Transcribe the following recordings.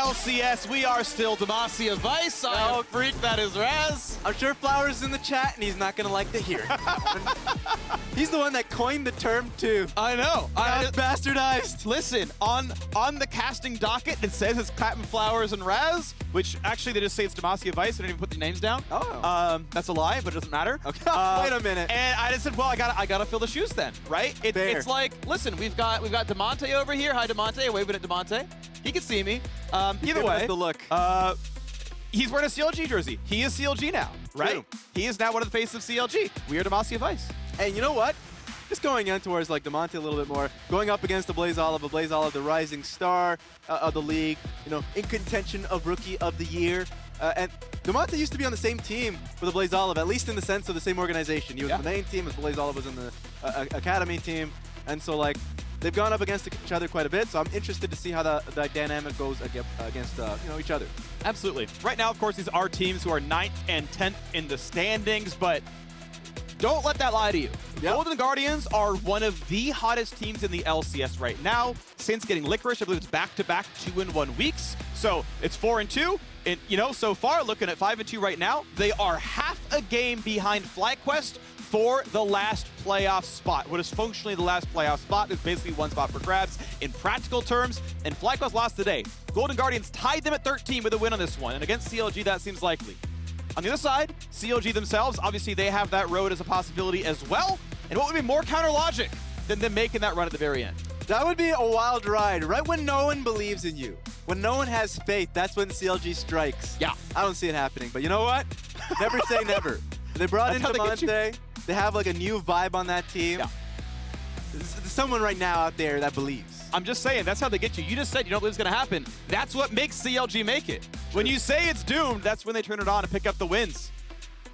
LCS, we are still Demacia Vice. I am Freak, that is Raz. I'm sure Flower's in the chat and he's not gonna like to hear it. He's the one that coined the term too. I know. Not bastardized. Listen, on the casting docket, it says it's Clapton Flowers and Raz, which actually they just say it's Demacia Vice. They didn't even put the names down. Oh. That's a lie, but it doesn't matter. Okay. Wait a minute. And I just said, well, I gotta fill the shoes then, right? It's like, listen, we've got DeMonte over here. Hi, DeMonte. Waving at DeMonte. He can see me. Either way, the look. He's wearing a CLG jersey. He is CLG now, right? True. He is now one of the faces of CLG. We are Demacia Vice. And you know what? Just going in towards like DeMonte a little bit more, going up against the Blaze Olive, the rising star of the league, you know, in contention of Rookie of the Year. And DeMonte used to be on the same team with the Blaze Olive, at least in the sense of the same organization. He was on the main team, as Blaze Olive was in the academy team, and so like they've gone up against each other quite a bit. So I'm interested to see how the dynamic goes against you know, each other. Absolutely. Right now, of course, these are teams who are 9th and 10th in the standings, but don't let that lie to you. Yep. Golden Guardians are one of the hottest teams in the LCS right now. Since getting Licorice, I believe it's back-to-back 2-in-1 weeks. So it's 4-2. And, you know, so far, looking at 5-2 right now, they are half a game behind FlyQuest for the last playoff spot. What is functionally the last playoff spot is basically one spot for grabs in practical terms, and FlyQuest lost today. Golden Guardians tied them at 13 with a win on this one, and against CLG, that seems likely. On the other side, CLG themselves, obviously they have that road as a possibility as well, and what would be more counter logic than them making that run at the very end? That would be a wild ride, right when no one believes in you. When no one has faith, that's when CLG strikes. Yeah. I don't see it happening, but you know what? Never say never. They brought in DeMonte. They have like a new vibe on that team. Yeah. There's someone right now out there that believes. I'm just saying, that's how they get you. You just said you don't believe it's going to happen. That's what makes CLG make it. True. When you say it's doomed, that's when they turn it on and pick up the wins.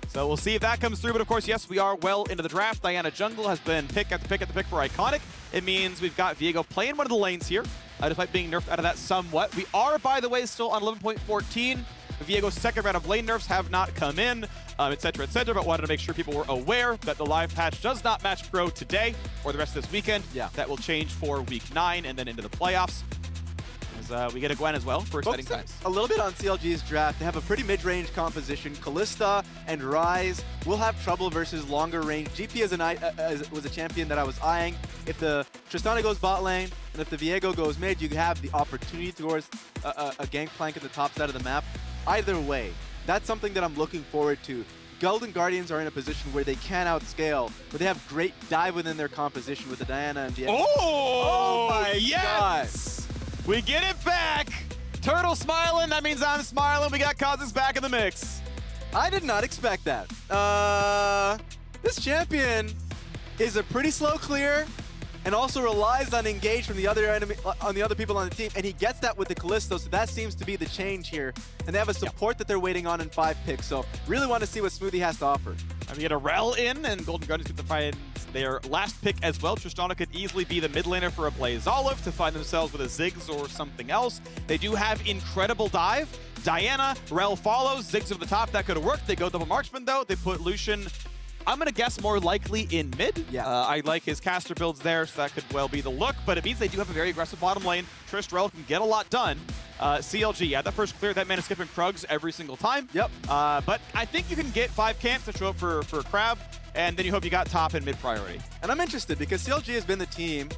So we'll see if that comes through. But of course, yes, we are well into the draft. Diana Jungle has been pick at the pick for Iconic. It means we've got Viego playing one of the lanes here, despite being nerfed out of that somewhat. We are, by the way, still on 11.14. Viego's second round of lane nerfs have not come in, etc., but wanted to make sure people were aware that the live patch does not match Pro today or the rest of this weekend. Yeah. That will change for week 9 and then into the playoffs. As we get a Gwen as well for exciting times. A little bit on CLG's draft. They have a pretty mid-range composition. Kalista and Ryze will have trouble versus longer range. GP was a champion that I was eyeing. If the Tristana goes bot lane and if the Viego goes mid, you have the opportunity towards a gangplank at the top side of the map. Either way, that's something that I'm looking forward to. Golden Guardians are in a position where they can outscale, but they have great dive within their composition with the Diana and Viego. Oh my yes! God. We get it back! Turtle smiling, that means I'm smiling. We got Kha'Zix back in the mix. I did not expect that. This champion is a pretty slow clear and also relies on engage from the other people on the team, and he gets that with the Kalista, so that seems to be the change here. And they have a support that they're waiting on in 5 picks, so really want to see what Smoothie has to offer. We get a Rel in, and Golden Guardians get to find their last pick as well. Tristana could easily be the mid laner for a Blaze Olive to find themselves with a Ziggs or something else. They do have incredible dive. Diana, Rel follows, Ziggs over the top, that could have worked. They go double marksman though. They put Lucian, I'm going to guess more likely in mid. Yeah. I like his caster builds there, so that could well be the look, but it means they do have a very aggressive bottom lane. Trist, Rel can get a lot done. CLG, yeah, that first clear, that man is skipping Krugs every single time. Yep. But I think you can get 5 camps to show up for Crab, and then you hope you got top and mid priority. And I'm interested because CLG has been the team,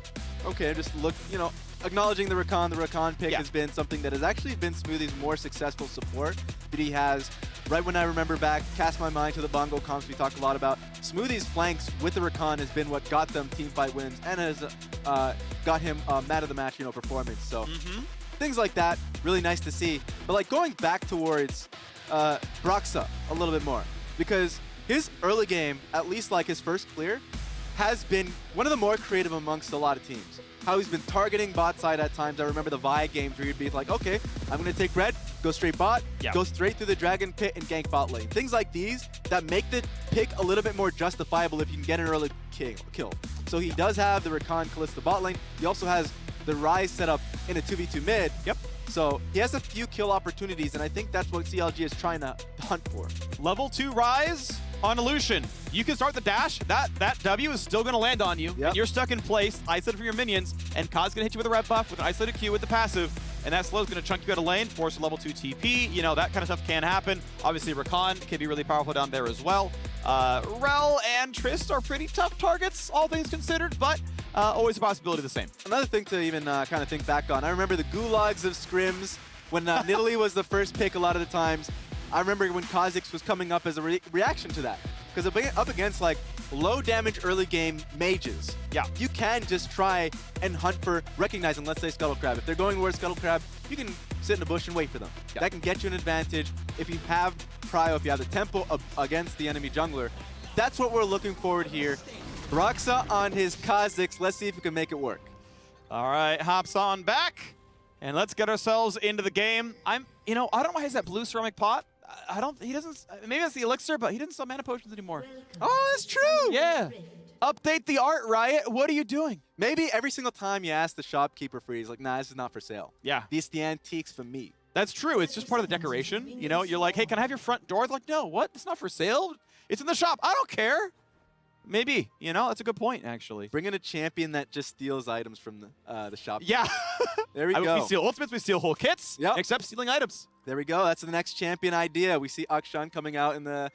okay, just look, you know, acknowledging the Rakan pick has been something that has actually been Smoothie's more successful support that he has. Right when I remember back, cast my mind to the Bongo comps we talked a lot about, Smoothie's flanks with the Rakan has been what got them teamfight wins and has got him man of the match, you know, performance. So things like that, really nice to see. But like going back towards Broxa a little bit more, because his early game, at least like his first clear, has been one of the more creative amongst a lot of teams. How he's been targeting bot side at times. I remember the Vi games where you'd be like, okay, I'm going to take red, go straight bot, go straight through the dragon pit and gank bot lane. Things like these that make the pick a little bit more justifiable if you can get an early kill. So he does have the Rakan Kalista bot lane. He also has the Ryze set up in a 2v2 mid. Yep. So he has a few kill opportunities, and I think that's what CLG is trying to hunt for. Level 2 Ryze on Lucian. You can start the dash. That W is still going to land on you. And you're stuck in place, isolated from your minions, and Kaz going to hit you with a red buff with an isolated Q with the passive. and that slow is going to chunk you out of lane, force a level 2 TP. You know, that kind of stuff can happen. Obviously, Rakan can be really powerful down there as well. Rel and Trist are pretty tough targets, all things considered, but always a possibility the same. Another thing to even kind of think back on, I remember the gulags of scrims when Nidalee was the first pick a lot of the times. I remember when Kha'Zix was coming up as a reaction to that. Because up against like low damage early game mages, yeah, you can just try and hunt for recognizing, let's say, Scuttle Crab. If they're going towards Scuttle Crab, you can sit in the bush and wait for them. Yeah. That can get you an advantage if you have prio, if you have the tempo against the enemy jungler. That's what we're looking forward here. Broxah on his Kha'Zix. Let's see if we can make it work. All right, hops on back, and let's get ourselves into the game. I don't know why he has that blue ceramic pot. He doesn't, maybe it's the elixir, but he doesn't sell mana potions anymore. Oh, that's true. Yeah. Update the art, Riot. What are you doing? Maybe every single time you ask the shopkeeper for, he's like, nah, this is not for sale. Yeah. These the antiques for me. That's true. It's just part of the decoration. You know, you're like, hey, can I have your front door? They're like, no, what? It's not for sale. It's in the shop. I don't care. Maybe. You know, that's a good point, actually. Bring in a champion that just steals items from the shop. Yeah. There we go. We steal ultimates, we steal whole kits, except stealing items. There we go. That's the next champion idea. We see Akshan coming out in the,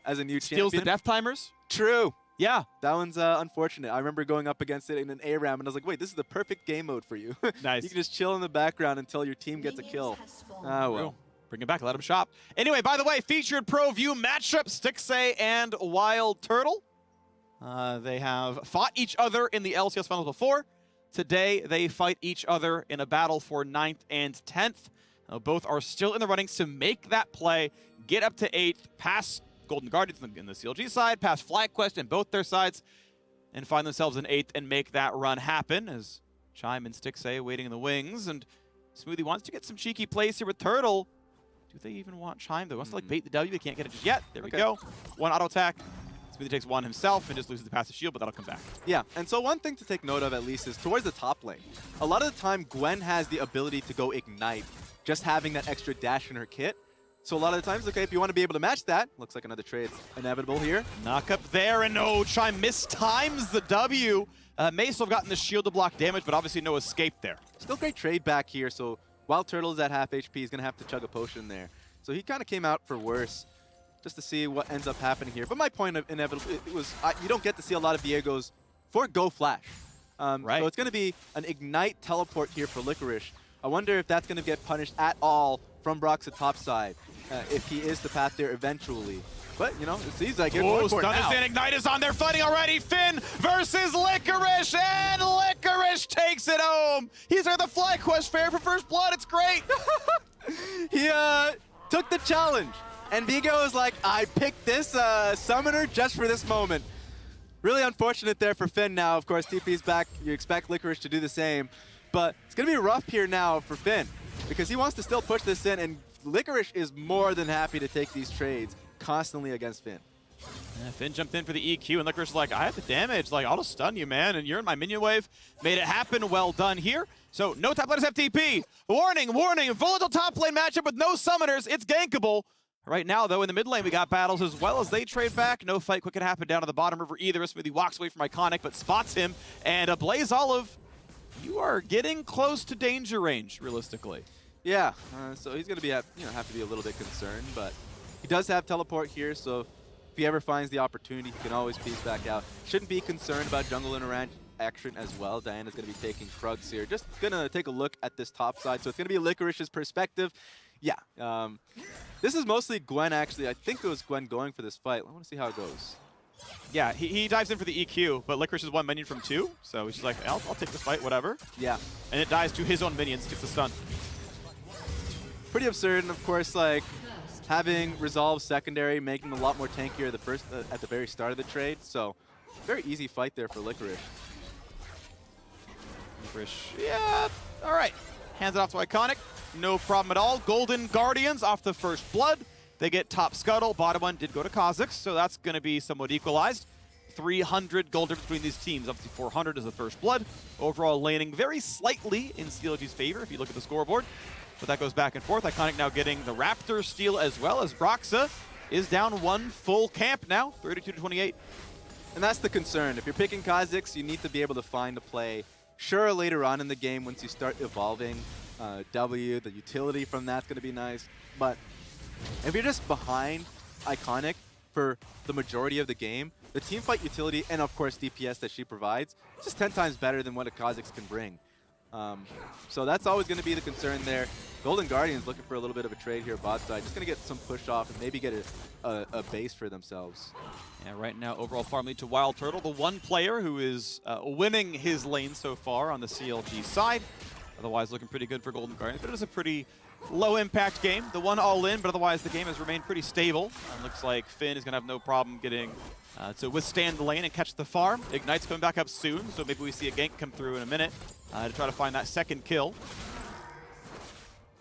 as a new champion. Steals the death timers. True. Yeah. That one's unfortunate. I remember going up against it in an ARAM, and I was like, wait, this is the perfect game mode for you. Nice. You can just chill in the background until your team gets a kill. Oh, well. Bring it back. Let him shop. Anyway, by the way, featured Pro View matchup, Stixay and Wild Turtle. They have fought each other in the LCS finals before. Today, they fight each other in a battle for 9th and 10th. Both are still in the runnings to make that play, get up to 8th, pass Golden Guardians in the CLG side, pass Flag Quest in both their sides, and find themselves in 8th and make that run happen as Chime and Stixay waiting in the wings. And Smoothie wants to get some cheeky plays here with Turtle. Do they even want Chime, though? Wants to like bait the W. They can't get it just yet. There we go. One auto attack. Smoothie takes one himself and just loses the passive shield, but that'll come back. Yeah, and so one thing to take note of at least is towards the top lane. A lot of the time, Gwen has the ability to go Ignite, just having that extra dash in her kit. So a lot of the times, okay, if you want to be able to match that, looks like another trade inevitable here. Knock up there, and no, Chime mistimes the W. May still have gotten the shield to block damage, but obviously no escape there. Still great trade back here, so while Turtle's at half HP, he's going to have to chug a potion there. So he kind of came out for worse, just to see what ends up happening here. But my point of inevitable, it was you don't get to see a lot of Diegos for Go Flash. Right. So it's going to be an Ignite teleport here for Licorice. I wonder if that's going to get punished at all from Broxah topside, if he is the path there eventually. But, you know, it seems like it's going for it now. And Ignite is on there fighting already. Finn versus Licorice, and Licorice takes it home. He's at the Flag Quest fair for first blood. It's great. He took the challenge. And Vigo is like, I picked this summoner just for this moment. Really unfortunate there for Finn now. Of course, TP's back. You expect Licorice to do the same. But it's going to be rough here now for Finn because he wants to still push this in, and Licorice is more than happy to take these trades constantly against Finn. Yeah, Finn jumped in for the EQ, and Licorice is like, I have the damage. Like, I'll just stun you, man, and you're in my minion wave. Made it happen. Well done here. So, no top laners have TP. Warning, warning. Volatile top lane matchup with no summoners. It's gankable. Right now, though, in the mid lane, we got battles as well as they trade back. No fight quick can happen down to the bottom river either. Smoothie walks away from Iconic, but spots him. And a Blaze Olive, you are getting close to danger range, realistically. Yeah, so he's going to be have to be a little bit concerned, but he does have teleport here, so if he ever finds the opportunity, he can always piece back out. Shouldn't be concerned about jungle interaction as well. Diana's going to be taking Krugs here. Just going to take a look at this top side. So it's going to be Licorice's perspective. Yeah, this is mostly Gwen, actually. I think it was Gwen going for this fight. I want to see how it goes. Yeah, he dives in for the EQ, but Licorice is one minion from 2, so he's just like, I'll take this fight, whatever. Yeah. And it dies to his own minions, gets the stun. Pretty absurd, and of course, like, having Resolve secondary, making him a lot more tankier at the very start of the trade, so very easy fight there for Licorice. Licorice, yeah, all right. Hands it off to Iconic, no problem at all. Golden Guardians off the first blood. They get top scuttle. Bottom one did go to Kha'Zix, so that's going to be somewhat equalized. 300 gold difference between these teams. Obviously, 400 is the first blood. Overall laning very slightly in CLG's favor if you look at the scoreboard. But that goes back and forth. Iconic now getting the Raptor steal as well as Broxah is down one full camp now, 32 to 28. And that's the concern. If you're picking Kha'Zix, you need to be able to find a play Sure, later on in the game, once you start evolving W, the utility from that's going to be nice. But if you're just behind Iconic for the majority of the game, the teamfight utility and, of course, DPS that she provides is just 10 times better than what a Kha'Zix can bring. So that's always going to be the concern there. Golden Guardians looking for a little bit of a trade here bot side. Just going to get some push off and maybe get a base for themselves. Yeah, right now, overall farm lead to Wild Turtle, the one player who is winning his lane so far on the CLG side. Otherwise, looking pretty good for Golden Guardians, but it is a pretty low-impact game. The one all-in, but otherwise the game has remained pretty stable. Looks like Finn is going to have no problem getting to withstand the lane and catch the farm. Ignite's coming back up soon, so maybe we see a gank come through in a minute to try to find that second kill.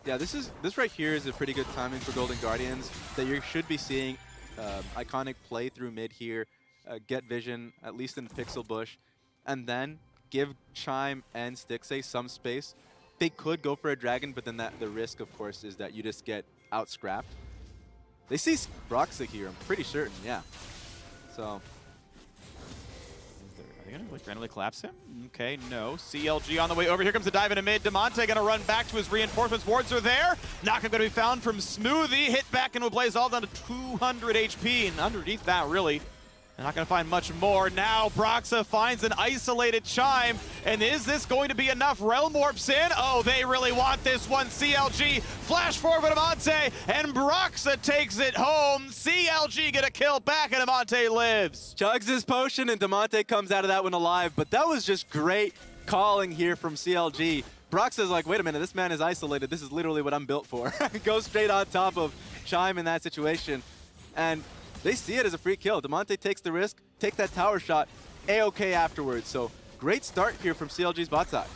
Yeah, this right here is a pretty good timing for Golden Guardians that you should be seeing Iconic play through mid here, get vision, at least in the pixel bush, and then give Chime and Stixay some space. They could go for a dragon, but then the risk, of course, is that you just get out-scrapped. They see Broxa here, I'm pretty certain, yeah. So. Are they going to like randomly collapse him? Okay, no. CLG on the way over. Here comes the dive into mid. Demonte going to run back to his reinforcements. Wards are there. Not going to be found from Smoothie. Hit back into a blaze all down to 200 HP. And underneath that, really, they're not going to find much more. Now Broxa finds an isolated Chime. And is this going to be enough? Realm Warps in. Oh, they really want this one. CLG flash forward for Demonte. And Broxa takes it home. CLG get a kill back and Demonte lives. Chugs his potion and Demonte comes out of that one alive. But that was just great calling here from CLG. Broxa's like, wait a minute, this man is isolated. This is literally what I'm built for. Go straight on top of Chime in that situation. And they see it as a free kill. Demonte takes the risk, take that tower shot, A-OK afterwards. So great start here from CLG's bot side.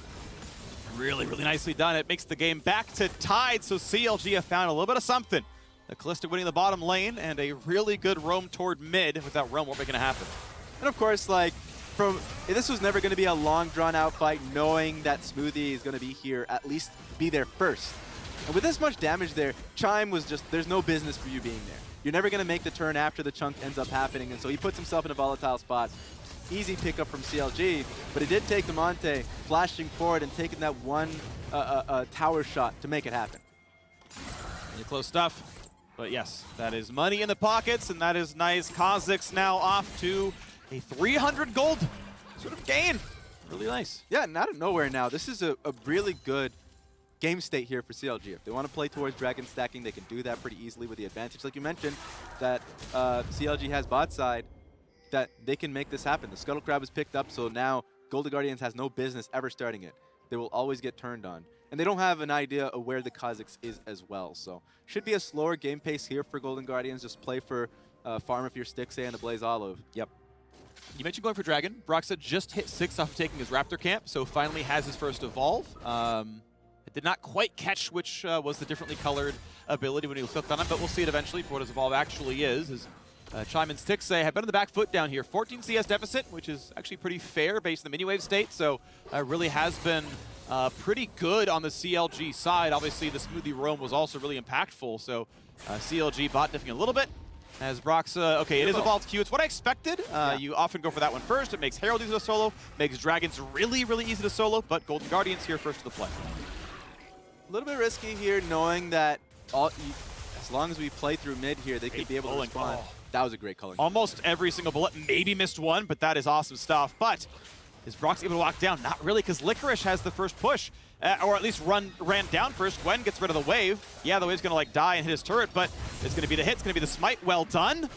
Really, really nicely done. It makes the game back to tied, so CLG have found a little bit of something. The Kalista winning the bottom lane and a really good roam toward mid without Realm Warp making it happen. And of course, like, this was never going to be a long, drawn-out fight, knowing that Smoothie is going to be here, at least be there first. And with this much damage there, Chime was just, there's no business for you being there. You're never going to make the turn after the chunk ends up happening, and so he puts himself in a volatile spot. Easy pickup from CLG, but it did take Demonte flashing forward and taking that one tower shot to make it happen. Really close stuff, but yes, that is money in the pockets, and that is nice. Kha'Zix now off to a 300 gold sort of gain. Really nice. Yeah, and out of nowhere now, this is a really good game state here for CLG. If they want to play towards dragon stacking, they can do that pretty easily with the advantage. Like you mentioned, that CLG has bot side, that they can make this happen. The Scuttle Crab is picked up, so now Golden Guardians has no business ever starting it. They will always get turned on. And they don't have an idea of where the Kha'Zix is as well. So should be a slower game pace here for Golden Guardians. Just play for farm if you're Stixay and the Blaze Olive. Yep. You mentioned going for Dragon. Broxa just hit 6 off taking his Raptor camp, so finally has his first evolve. It did not quite catch which was the differently colored ability when he was hooked on it, but we'll see it eventually for what his evolve actually is. Chime and Stixay have been on the back foot down here. 14 CS deficit, which is actually pretty fair based on the mini-wave state, so really has been pretty good on the CLG side. Obviously, the Smoothie roam was also really impactful, so CLG bot diffing a little bit. As Broxa, okay, it is evolved Q. It's what I expected. You often go for that one first. It makes Herald easy to solo, makes Dragons really, really easy to solo, but Golden Guardians here first to the play. A little bit risky here, knowing that as long as we play through mid here, they could be able to respond. That was a great calling. Almost every single bullet, maybe missed one, but that is awesome stuff. But is Brox able to walk down? Not really, because Licorice has the first push, or at least ran down first. Gwen gets rid of the wave. Yeah, the wave's going to like die and hit his turret, but it's going to be the hit. It's going to be the smite. Well done.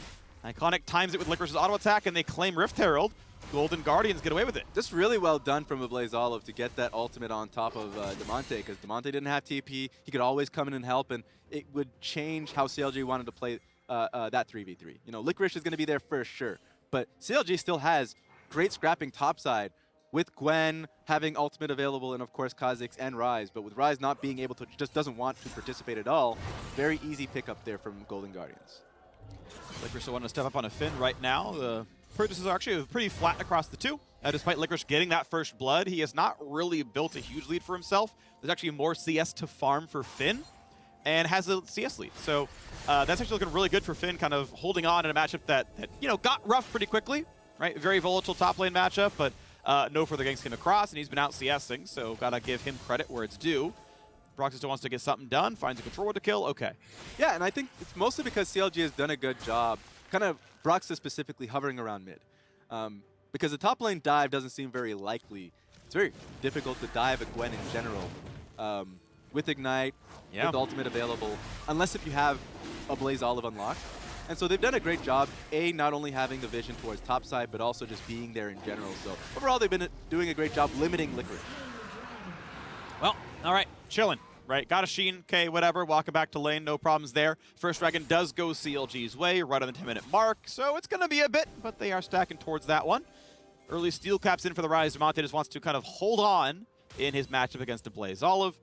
Iconic times it with Licorice's auto attack, and they claim Rift Herald. Golden Guardians get away with it. Just really well done from a Blaze Olive to get that ultimate on top of Demonte, because Demonte didn't have TP. He could always come in and help, and it would change how CLG wanted to play that 3v3. You know, Licorice is going to be there first, sure, but CLG still has great scrapping topside with Gwen having ultimate available, and of course Kha'Zix and Ryze, but with Ryze not being able to, just doesn't want to participate at all. Very easy pickup there from Golden Guardians. Licorice still wanting to step up on a Finn right now. The purchases are actually pretty flat across the two. Despite Licorice getting that first blood, he has not really built a huge lead for himself. There's actually more CS to farm for Finn, and has a CS lead. So that's actually looking really good for Finn, kind of holding on in a matchup that you know, got rough pretty quickly, right? Very volatile top lane matchup, but no further ganks came across, and he's been out CSing, so gotta give him credit where it's due. Broxy still wants to get something done, finds a controller to kill, okay. Yeah, and I think it's mostly because CLG has done a good job, kind of Broxy specifically hovering around mid. Because the top lane dive doesn't seem very likely. It's very difficult to dive a Gwen in general. With Ignite, with the ultimate available, unless if you have a Blaze Olive unlocked. And so they've done a great job, not only having the vision towards top side, but also just being there in general. So overall, they've been doing a great job limiting Licorice. Well, all right, chilling, right? Got a Sheen, okay, whatever, walking back to lane, no problems there. First Dragon does go CLG's way, right on the 10-minute mark, so it's gonna be a bit, but they are stacking towards that one. Early Steel Caps in for the Rise. Demonte just wants to kind of hold on in his matchup against the Blaze Olive.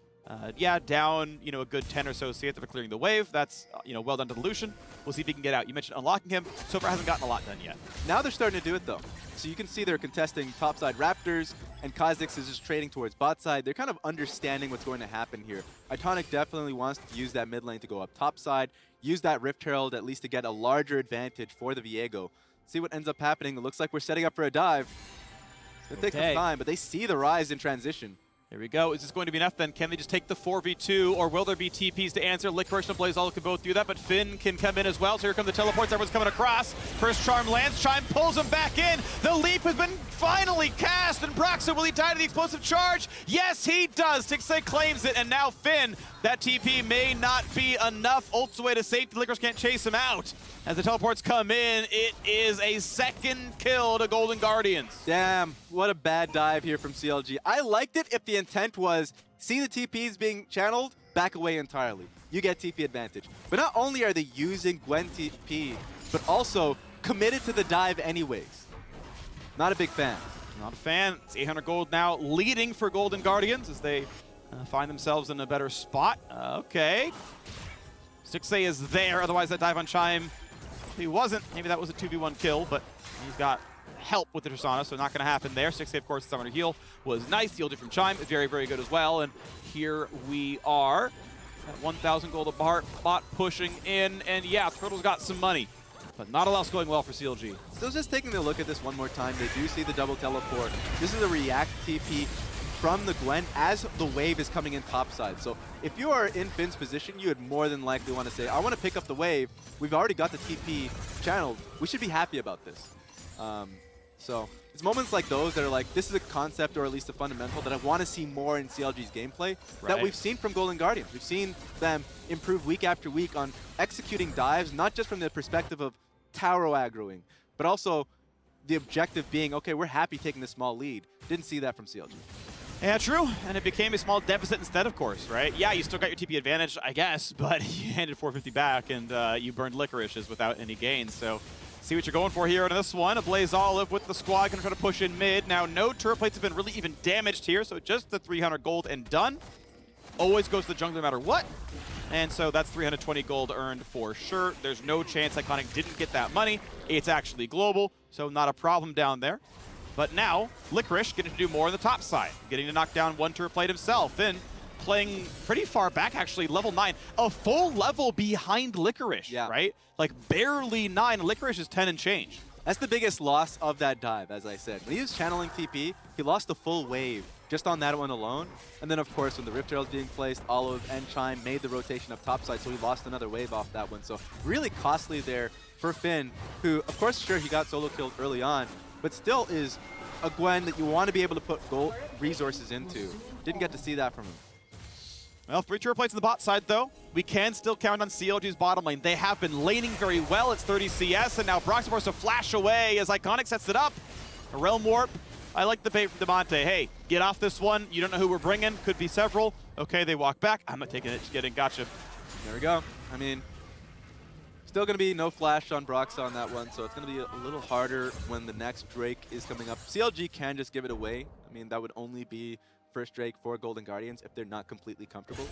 Yeah, down, a good 10 or so CF for clearing the wave. That's, well done to the Lucian. We'll see if he can get out. You mentioned unlocking him. So far hasn't gotten a lot done yet. Now they're starting to do it, though. So you can see they're contesting topside Raptors, and Kha'Zix is just trading towards bot side. They're kind of understanding what's going to happen here. Iconic definitely wants to use that mid lane to go up topside, use that Rift Herald at least to get a larger advantage for the Viego. See what ends up happening. It looks like we're setting up for a dive. It'll take some time, but they see the Rise in transition. Here we go. Is this going to be enough then? Can they just take the 4v2, or will there be TPs to answer? Licorice and Blaze Olive can both do that, but Finn can come in as well. So here come the teleports. Everyone's coming across. First Charm lands. Chime pulls him back in. The leap has been finally cast, and Broxy, will he die to the explosive charge? Yes, he does. Tixay claims it, and now Finn, that TP may not be enough. Ults away to safety. Licorice can't chase him out. As the teleports come in, it is a second kill to Golden Guardians. Damn, what a bad dive here from CLG. I liked it if the intent was, see the TPs being channeled, back away entirely. You get TP advantage. But not only are they using Gwen TP, but also committed to the dive anyways. Not a big fan. Not a fan. It's 800 gold now, leading for Golden Guardians as they find themselves in a better spot. Okay. Tixay is there, otherwise that dive on Chime, he wasn't. Maybe that was a 2v1 kill, but he's got help with the Tristana, so not going to happen there. Tixay, of course, summoner heal was nice. Healed it from Chime, very, very good as well. And here we are at 1,000 gold a bot pushing in. And yeah, Turtle's got some money, but not all else going well for CLG. So just taking a look at this one more time, they do see the double teleport. This is a react TP from the Gwen as the wave is coming in topside. So if you are in Finn's position, you would more than likely want to say, I want to pick up the wave. We've already got the TP channeled. We should be happy about this. So it's moments like those that are like, this is a concept or at least a fundamental that I want to see more in CLG's gameplay that we've seen from Golden Guardians. We've seen them improve week after week on executing dives, not just from the perspective of tower aggroing, but also the objective being, okay, we're happy taking this small lead. Didn't see that from CLG. Yeah, true, and it became a small deficit instead, of course, right? Yeah, you still got your TP advantage, I guess, but you handed 450 back, and you burned Licorice's without any gains, so see what you're going for here in this one. A Blaze Olive with the squad, gonna try to push in mid. Now, no turret plates have been really even damaged here, so just the 300 gold and done. Always goes to the jungle no matter what, and so that's 320 gold earned for sure. There's no chance Iconic didn't get that money. It's actually global, so not a problem down there. But now, Licorice getting to do more on the top side, getting to knock down one turret plate himself. Then playing pretty far back, actually, level 9. A full level behind Licorice, right? Like barely 9. Licorice is 10 and change. That's the biggest loss of that dive, as I said. When he was channeling TP, he lost the full wave just on that one alone. And then, of course, when the Rift Herald's being placed, Olive and Chime made the rotation up topside, so he lost another wave off that one. So really costly there for Finn, who, of course, sure, he got solo killed early on, but still is a Gwen that you want to be able to put gold resources into. Didn't get to see that from him. Well, 3 turret plates on the bot side, though. We can still count on CLG's bottom lane. They have been laning very well. It's 30 CS, and now Broxy forced to flash away as Iconic sets it up. A Realm Warp. I like the bait from Demonte. Hey, get off this one. You don't know who we're bringing. Could be several. Okay, they walk back. I'm not taking it. Just getting gotcha. There we go. I mean, still going to be no flash on Broxy on that one, so it's going to be a little harder when the next Drake is coming up. CLG can just give it away. I mean, that would only be first Drake for Golden Guardians if they're not completely comfortable.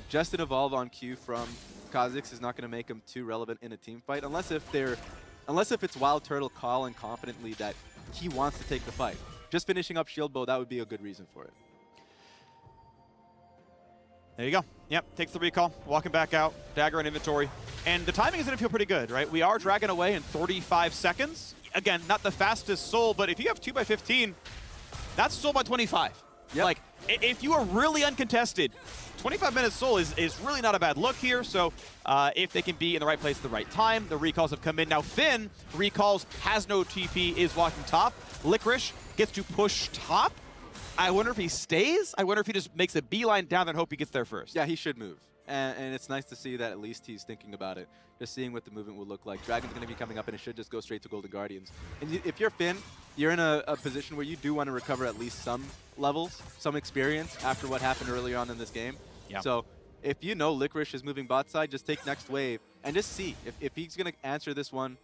Just an evolve on Q from Kha'Zix is not going to make him too relevant in a team fight, unless if it's Wild Turtle calling confidently that he wants to take the fight. Just finishing up Shield Bow, that would be a good reason for it. There you go. Yep, takes the recall, walking back out, dagger in inventory. And the timing is going to feel pretty good, right? We are dragging away in 35 seconds. Again, not the fastest soul, but if you have 2x15, that's Soul by 25. Yep. Like, if you are really uncontested, 25 minutes Soul is really not a bad look here. So if they can be in the right place at the right time, the recalls have come in. Now Finn recalls, has no TP, is walking top. Licorice gets to push top. I wonder if he stays. I wonder if he just makes a beeline down there and hope he gets there first. Yeah, he should move. And it's nice to see that at least he's thinking about it, just seeing what the movement will look like. Dragon's going to be coming up, and it should just go straight to Golden Guardians. And if you're Finn, you're in a position where you do want to recover at least some levels, some experience after what happened earlier on in this game. Yeah. So if you know Licorice is moving bot side, just take next wave and just see. If he's going to answer this one,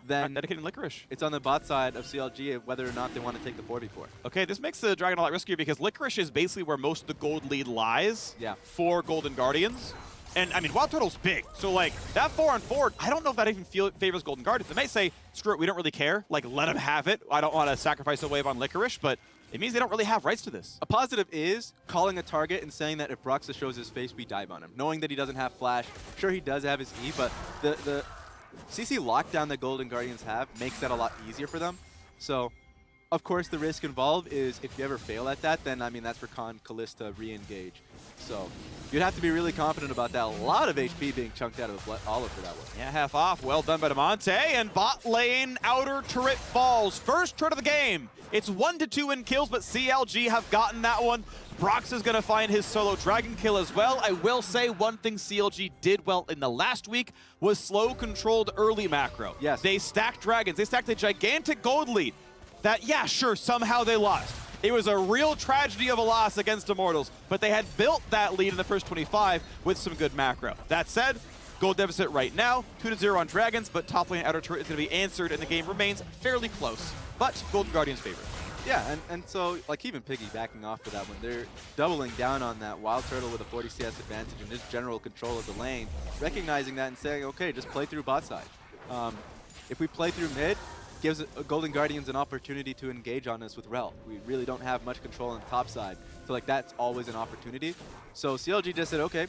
then dedicated Licorice. It's on the bot side of CLG whether or not they want to take the 4v4. Okay, this makes the Dragon a lot riskier because Licorice is basically where most of the gold lead lies for Golden Guardians. And, I mean, Wild Turtle's big. So, like, that 4-on-4, I don't know if that even favors Golden Guardians. They may say, screw it, we don't really care. Like, let them have it. I don't want to sacrifice a wave on Licorice, but it means they don't really have rights to this. A positive is calling a target and saying that if Broxah shows his face, we dive on him. Knowing that he doesn't have flash. Sure, he does have his E, but the CC lockdown that Golden Guardians have makes that a lot easier for them. So, of course, the risk involved is if you ever fail at that, then, I mean, that's for Kalista re-engage. So, you'd have to be really confident about that. A lot of HP being chunked out of the Olive for that one. Yeah, half off. Well done by Demonte. And bot lane, outer turret falls. First turret of the game. It's 1-2 in kills, but CLG have gotten that one. Brox is going to find his solo dragon kill as well. I will say one thing CLG did well in the last week was slow controlled early macro. Yes. They stacked dragons. They stacked a gigantic gold lead that, yeah, sure, somehow they lost. It was a real tragedy of a loss against Immortals, but they had built that lead in the first 25 with some good macro. That said, gold deficit right now, 2-0 on Dragons, but top lane outer turret is going to be answered, and the game remains fairly close. But Golden Guardians favor. Yeah, and so, like, even piggybacking off of that one, they're doubling down on that Wild Turtle with a 40 CS advantage and just general control of the lane, recognizing that and saying, okay, just play through bot side. If we play through mid, gives Golden Guardians an opportunity to engage on us with Rel. We really don't have much control on the top side. So, like, that's always an opportunity. So CLG just said, okay,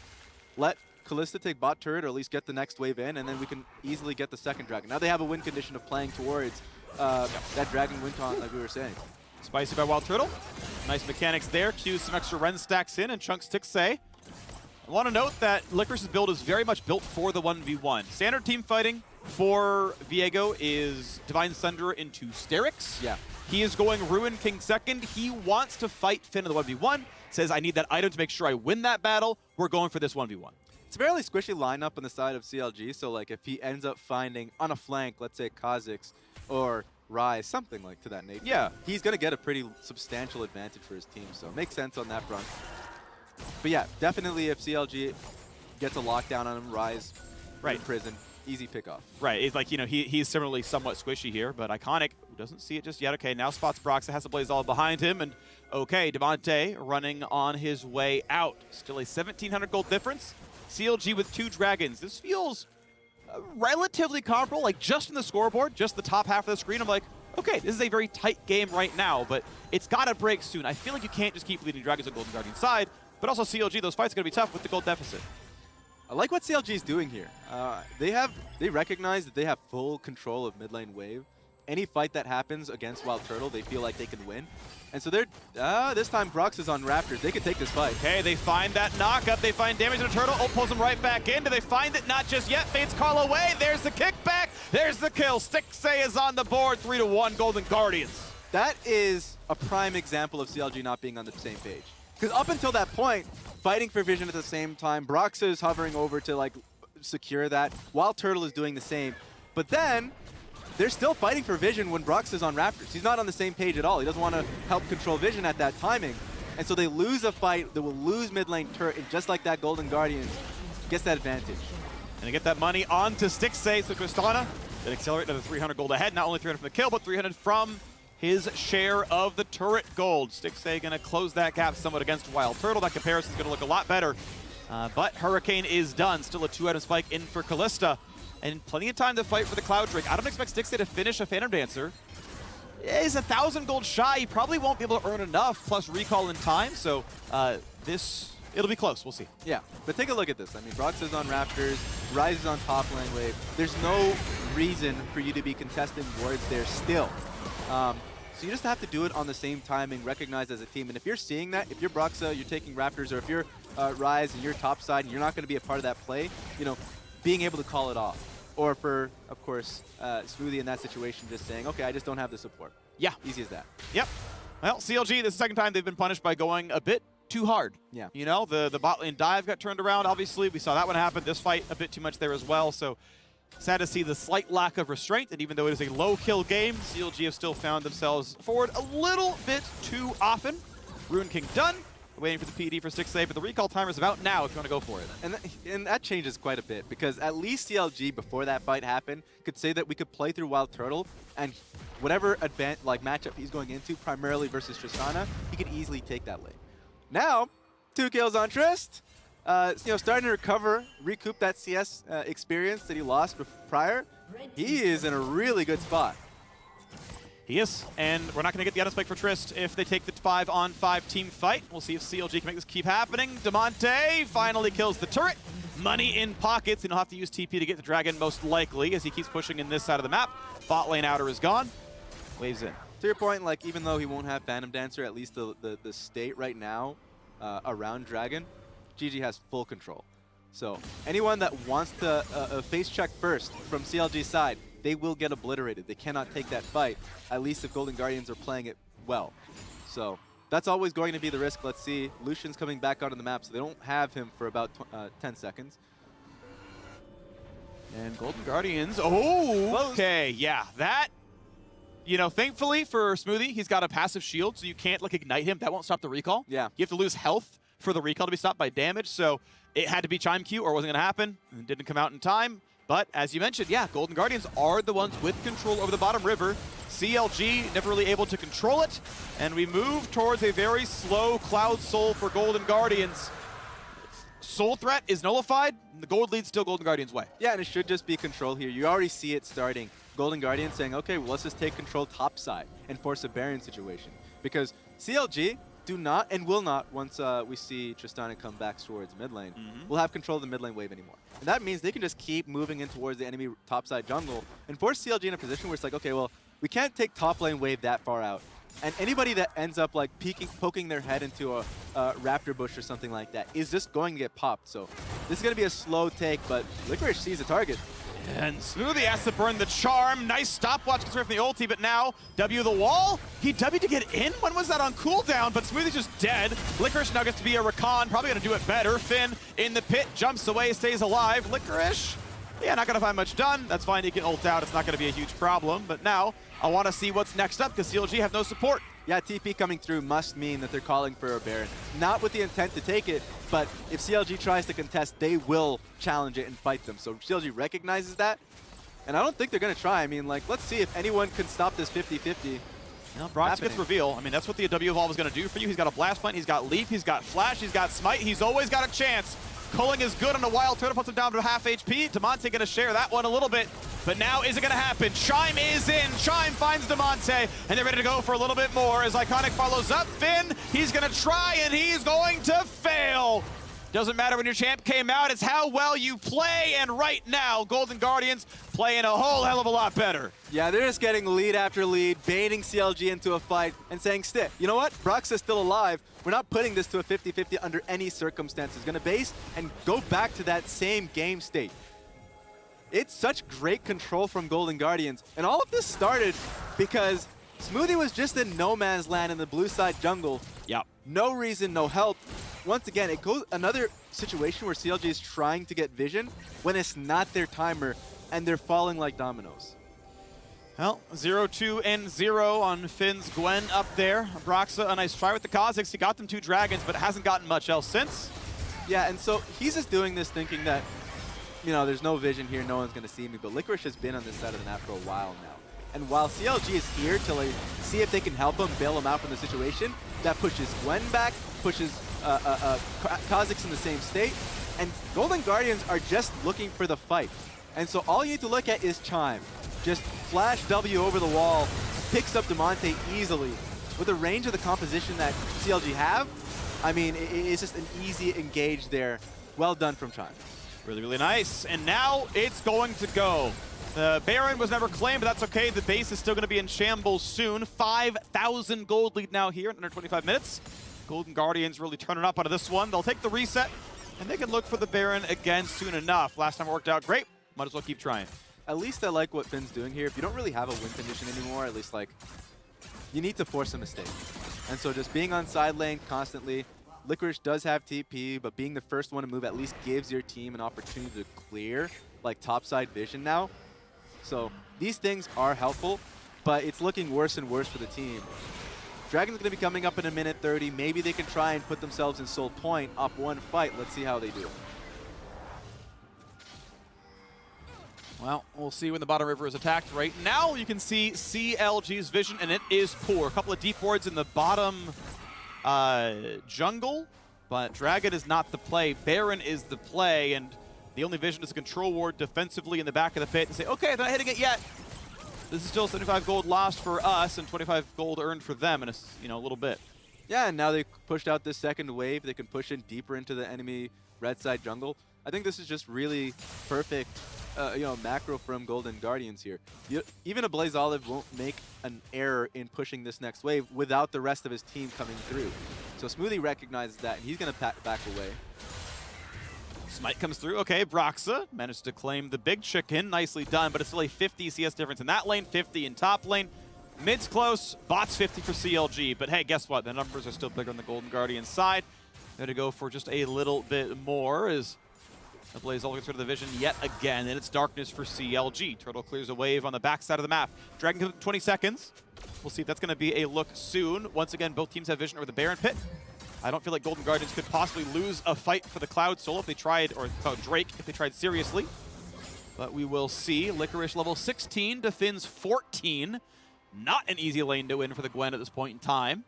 let Kalista take bot turret or at least get the next wave in, and then we can easily get the second dragon. Now they have a win condition of playing towards that dragon win con, like we were saying. Spicy by Wild Turtle. Nice mechanics there. Q's some extra Ren stacks in and chunks Tixay. I want to note that Licorice's build is very much built for the 1v1. Standard team fighting for Viego is Divine Sunderer into Sterix. Yeah. He is going Ruin King second. He wants to fight Finn in the 1v1. Says, I need that item to make sure I win that battle. We're going for this 1v1. It's a fairly squishy lineup on the side of CLG, so like if he ends up finding on a flank, let's say Kha'Zix or Rise, something like to that nature, yeah, he's going to get a pretty substantial advantage for his team, so it makes sense on that front. But yeah, definitely if CLG gets a lockdown on him, Rise, in prison, easy pickoff. Right, it's like, you know, he's similarly somewhat squishy here, but Iconic doesn't see it just yet. Okay, now spots Broxah, has to blaze all behind him, and okay, Demonte running on his way out. Still a 1,700 gold difference. CLG with 2 dragons. This feels relatively comparable, like just in the scoreboard, just the top half of the screen. I'm like, okay, this is a very tight game right now, but it's got to break soon. I feel like you can't just keep leading dragons on Golden Guardian side, but also CLG, those fights are going to be tough with the gold deficit. I like what CLG is doing here. They recognize that they have full control of mid lane wave. Any fight that happens against Wild Turtle, they feel like they can win. And so they're, this time Brox is on Raptors. They can take this fight. Okay, they find that knock-up. They find damage on the Turtle. Ult pulls him right back in. Do they find it? Not just yet. Fates call away. There's the kickback. There's the kill. Stixay is on the board. 3-1 Golden Guardians. That is a prime example of CLG not being on the same page. Because up until that point, fighting for vision at the same time, Broxah is hovering over to like secure that, while Turtle is doing the same. But then, they're still fighting for vision when Broxah is on Raptors. He's not on the same page at all. He doesn't want to help control vision at that timing. And so they lose a fight, they will lose mid lane turret, and just like that, Golden Guardians gets that advantage. And they get that money onto Stixay, so Cristana, then accelerate to the 300 gold ahead. Not only 300 from the kill, but 300 from his share of the turret gold. Stixay going to close that gap somewhat against Wild Turtle. That comparison is going to look a lot better. But Hurricane is done. Still a 2-item spike in for Kalista. And plenty of time to fight for the Cloud Drake. I don't expect Stixay to finish a Phantom Dancer. He's 1,000 gold shy. He probably won't be able to earn enough, plus recall in time. So it'll be close. We'll see. Yeah, but take a look at this. I mean, Broxah's on Raptors, Rise is on top lane wave. There's no reason for you to be contesting wards there still. So you just have to do it on the same timing, recognized as a team. And if you're seeing that, if you're Broxa, you're taking Raptors, or if you're Rise and you're top side and you're not going to be a part of that play, you know, being able to call it off. Or for, of course, Smoothie in that situation just saying, okay, I just don't have the support. Yeah. Easy as that. Yep. Well, CLG, this is the second time they've been punished by going a bit too hard. Yeah. You know, the bot lane dive got turned around, obviously. We saw that one happen. This fight, a bit too much there as well. So sad to see the slight lack of restraint. And even though it is a low-kill game, CLG have still found themselves forward a little bit too often. Rune King done. Waiting for the PD for 6A, but the recall timer is about now if you want to go for it. And that changes quite a bit, because at least CLG, before that fight happened, could say that we could play through Wild Turtle, and whatever matchup he's going into, primarily versus Tristana, he could easily take that lane. Now, 2 kills on Trist. You know, starting to recoup that CS experience that he lost prior. He is in a really good spot. He is, and we're not going to get the auto spike for Trist if they take the 5-on-5 team fight. We'll see if CLG can make this keep happening. Damonte finally kills the turret. Money in pockets, and he'll have to use TP to get the dragon most likely as he keeps pushing in this side of the map. Bot lane outer is gone. Waves in. To your point, like, even though he won't have Phantom Dancer, at least the state right now around Dragon, GG has full control. So anyone that wants to face check first from CLG's side, they will get obliterated. They cannot take that fight, at least if Golden Guardians are playing it well. So that's always going to be the risk. Let's see. Lucian's coming back onto the map, so they don't have him for about 10 seconds. And Golden Guardians, oh, okay, yeah, that, you know, thankfully for Smoothie, he's got a passive shield, so you can't, like, ignite him. That won't stop the recall. Yeah. You have to lose health for the recall to be stopped by damage, so it had to be Chime Q or it wasn't going to happen. It didn't come out in time. But as you mentioned, yeah, Golden Guardians are the ones with control over the bottom river. CLG never really able to control it. And we move towards a very slow Cloud Soul for Golden Guardians. Soul Threat is nullified, and the gold lead's still Golden Guardians' way. Yeah, and it should just be control here. You already see it starting. Golden Guardians saying, okay, well, let's just take control top side and force a Baron situation. Because CLG do not and will not, once we see Tristana come back towards mid lane, will have control of the mid lane wave anymore. And that means they can just keep moving in towards the enemy topside jungle and force CLG in a position where it's like, okay, well, we can't take top lane wave that far out. And anybody that ends up like poking their head into a raptor bush or something like that is just going to get popped. So this is going to be a slow take, but Licorice sees a target. And Smoothie has to burn the charm. Nice stopwatch gets away from the ulti, but now W the wall. He W to get in? When was that on cooldown? But Smoothie's just dead. Licorice now gets to be a Rakan, probably going to do it better. Finn in the pit, jumps away, stays alive. Licorice, yeah, not going to find much done. That's fine, he can ult out. It's not going to be a huge problem. But now I want to see what's next up because CLG have no support. Yeah, TP coming through must mean that they're calling for a Baron. Not with the intent to take it, but if CLG tries to contest, they will challenge it and fight them. So CLG recognizes that, and I don't think they're going to try. I mean, like, let's see if anyone can stop this 50-50. No, Brox gets reveal. I mean, that's what the W Evolve is going to do for you. He's got a Blast Plant, he's got Leap, he's got Flash, he's got Smite. He's always got a chance. Culling is good on the Wild Turtle, puts him down to half HP. Damonte going to share that one a little bit. But now, is it going to happen? Chime is in. Chime finds Damonte, and they're ready to go for a little bit more as Iconic follows up. Finn, he's going to try, and he's going to fail. Doesn't matter when your champ came out, it's how well you play, and right now, Golden Guardians playing a whole hell of a lot better. Yeah, they're just getting lead after lead, baiting CLG into a fight, and saying, you know what? Brox is still alive. We're not putting this to a 50-50 under any circumstances. Gonna base and go back to that same game state. It's such great control from Golden Guardians, and all of this started because Smoothie was just in no man's land in the blue side jungle. Yep. No reason, no help. Once again, it goes another situation where CLG is trying to get vision when it's not their timer and they're falling like dominoes. Well, 0-2 and 0 on Finn's Gwen up there. Broxa, a nice try with the Kha'Zix. He got them 2 dragons, but hasn't gotten much else since. Yeah, and so he's just doing this thinking that, you know, there's no vision here, no one's going to see me, but Licorice has been on this side of the map for a while now. And while CLG is here to like, see if they can help him, bail him out from the situation, that pushes Gwen back, pushes Kha'Zix in the same state, and Golden Guardians are just looking for the fight. And so all you need to look at is Chime. Just flash W over the wall, picks up Damonte easily. With the range of the composition that CLG have, I mean, it's just an easy engage there. Well done from Chime. Really, really nice. And now it's going to go. The Baron was never claimed, but that's okay. The base is still going to be in shambles soon. 5,000 gold lead now here in under 25 minutes. Golden Guardians really turning up out of this one. They'll take the reset, and they can look for the Baron again soon enough. Last time it worked out great. Might as well keep trying. At least I like what Finn's doing here. If you don't really have a win condition anymore, at least like you need to force a mistake. And so just being on side lane constantly, Licorice does have TP, but being the first one to move at least gives your team an opportunity to clear like topside vision now. So these things are helpful, but it's looking worse and worse for the team. Dragon's going to be coming up in a minute 30. Maybe they can try and put themselves in sole point, up one fight. Let's see how they do. Well, we'll see when the bottom river is attacked. Right now, you can see CLG's vision, and it is poor. A couple of deep wards in the bottom jungle, but Dragon is not the play. Baron is the play, and the only vision is a control ward defensively in the back of the pit and say, okay, they're not hitting it yet. This is still 75 gold lost for us and 25 gold earned for them in a little bit. Yeah, and now they pushed out this second wave. They can push in deeper into the enemy red side jungle. I think this is just really perfect macro from Golden Guardians here. Even a Blaze Olive won't make an error in pushing this next wave without the rest of his team coming through. So Smoothie recognizes that, and he's going to back away. Smite comes through. Okay, Broxa managed to claim the big chicken. Nicely done, but it's still a 50 CS difference in that lane, 50 in top lane. Mid's close, bot's 50 for CLG. But hey, guess what? The numbers are still bigger on the Golden Guardian side. They're to go for just a little bit more as the Blaze Olive gets rid of the vision yet again, and it's darkness for CLG. Turtle clears a wave on the backside of the map. Dragon comes 20 seconds. We'll see if that's going to be a look soon. Once again, both teams have vision over the Baron pit. I don't feel like Golden Guardians could possibly lose a fight for the Cloud Soul if they tried, or Drake if they tried seriously. But we will see. Licorice level 16 to Finn's 14. Not an easy lane to win for the Gwen at this point in time.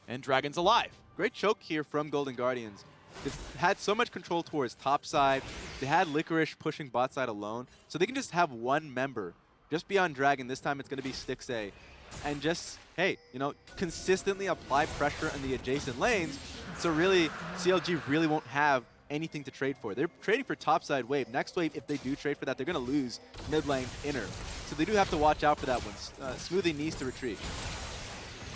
And Dragon's alive. Great choke here from Golden Guardians. They've had so much control towards top side. They had Licorice pushing bot side alone. So they can just have one member just be on Dragon. This time it's going to be Stixay. And just, hey, consistently apply pressure in the adjacent lanes. So really, CLG really won't have anything to trade for. They're trading for topside wave. Next wave, if they do trade for that, they're going to lose mid lane inner. So they do have to watch out for that one. Smoothie needs to retreat.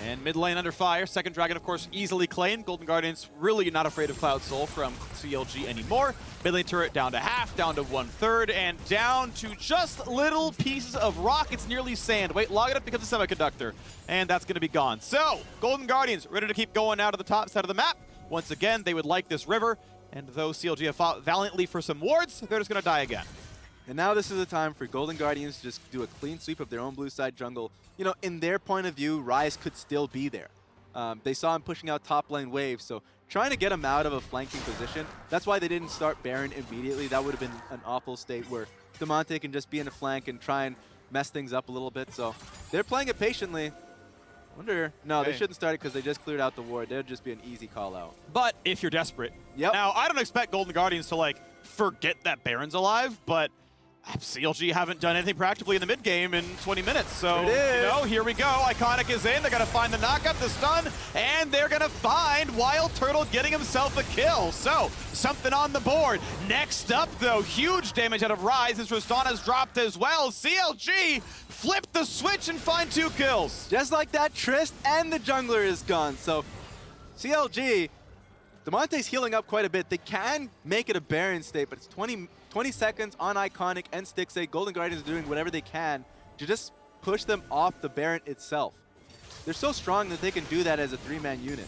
And mid lane under fire. Second Dragon, of course, easily claimed. Golden Guardians really not afraid of Cloud Soul from CLG anymore. Mid lane turret down to half, down to 1/3, and down to just little pieces of rock. It's nearly sand. Wait, log it up becomes a semiconductor. And that's going to be gone. So, Golden Guardians ready to keep going out of the top side of the map. Once again, they would like this river. And though CLG have fought valiantly for some wards, they're just going to die again. And now this is the time for Golden Guardians to just do a clean sweep of their own blue side jungle. In their point of view, Ryze could still be there. They saw him pushing out top lane wave, so trying to get him out of a flanking position. That's why they didn't start Baron immediately. That would have been an awful state where Damonte can just be in a flank and try and mess things up a little bit. So they're playing it patiently. No, they shouldn't start it because they just cleared out the ward. That'd just be an easy call out. But if you're desperate. Yep. Now, I don't expect Golden Guardians to forget that Baron's alive, but CLG haven't done anything practically in the mid game in 20 minutes. So, here we go. Iconic is in. They're going to find the knockup, the stun, and they're going to find Wild Turtle getting himself a kill. So, something on the board. Next up, though, huge damage out of Ryze as Tristana's dropped as well. CLG flipped the switch and find 2 kills. Just like that, Trist and the jungler is gone. So, CLG, Damonte's healing up quite a bit. They can make it a Baron state, but it's 20 seconds on Iconic and Stixay. Golden Guardians are doing whatever they can to just push them off the Baron itself. They're so strong that they can do that as a 3-man unit.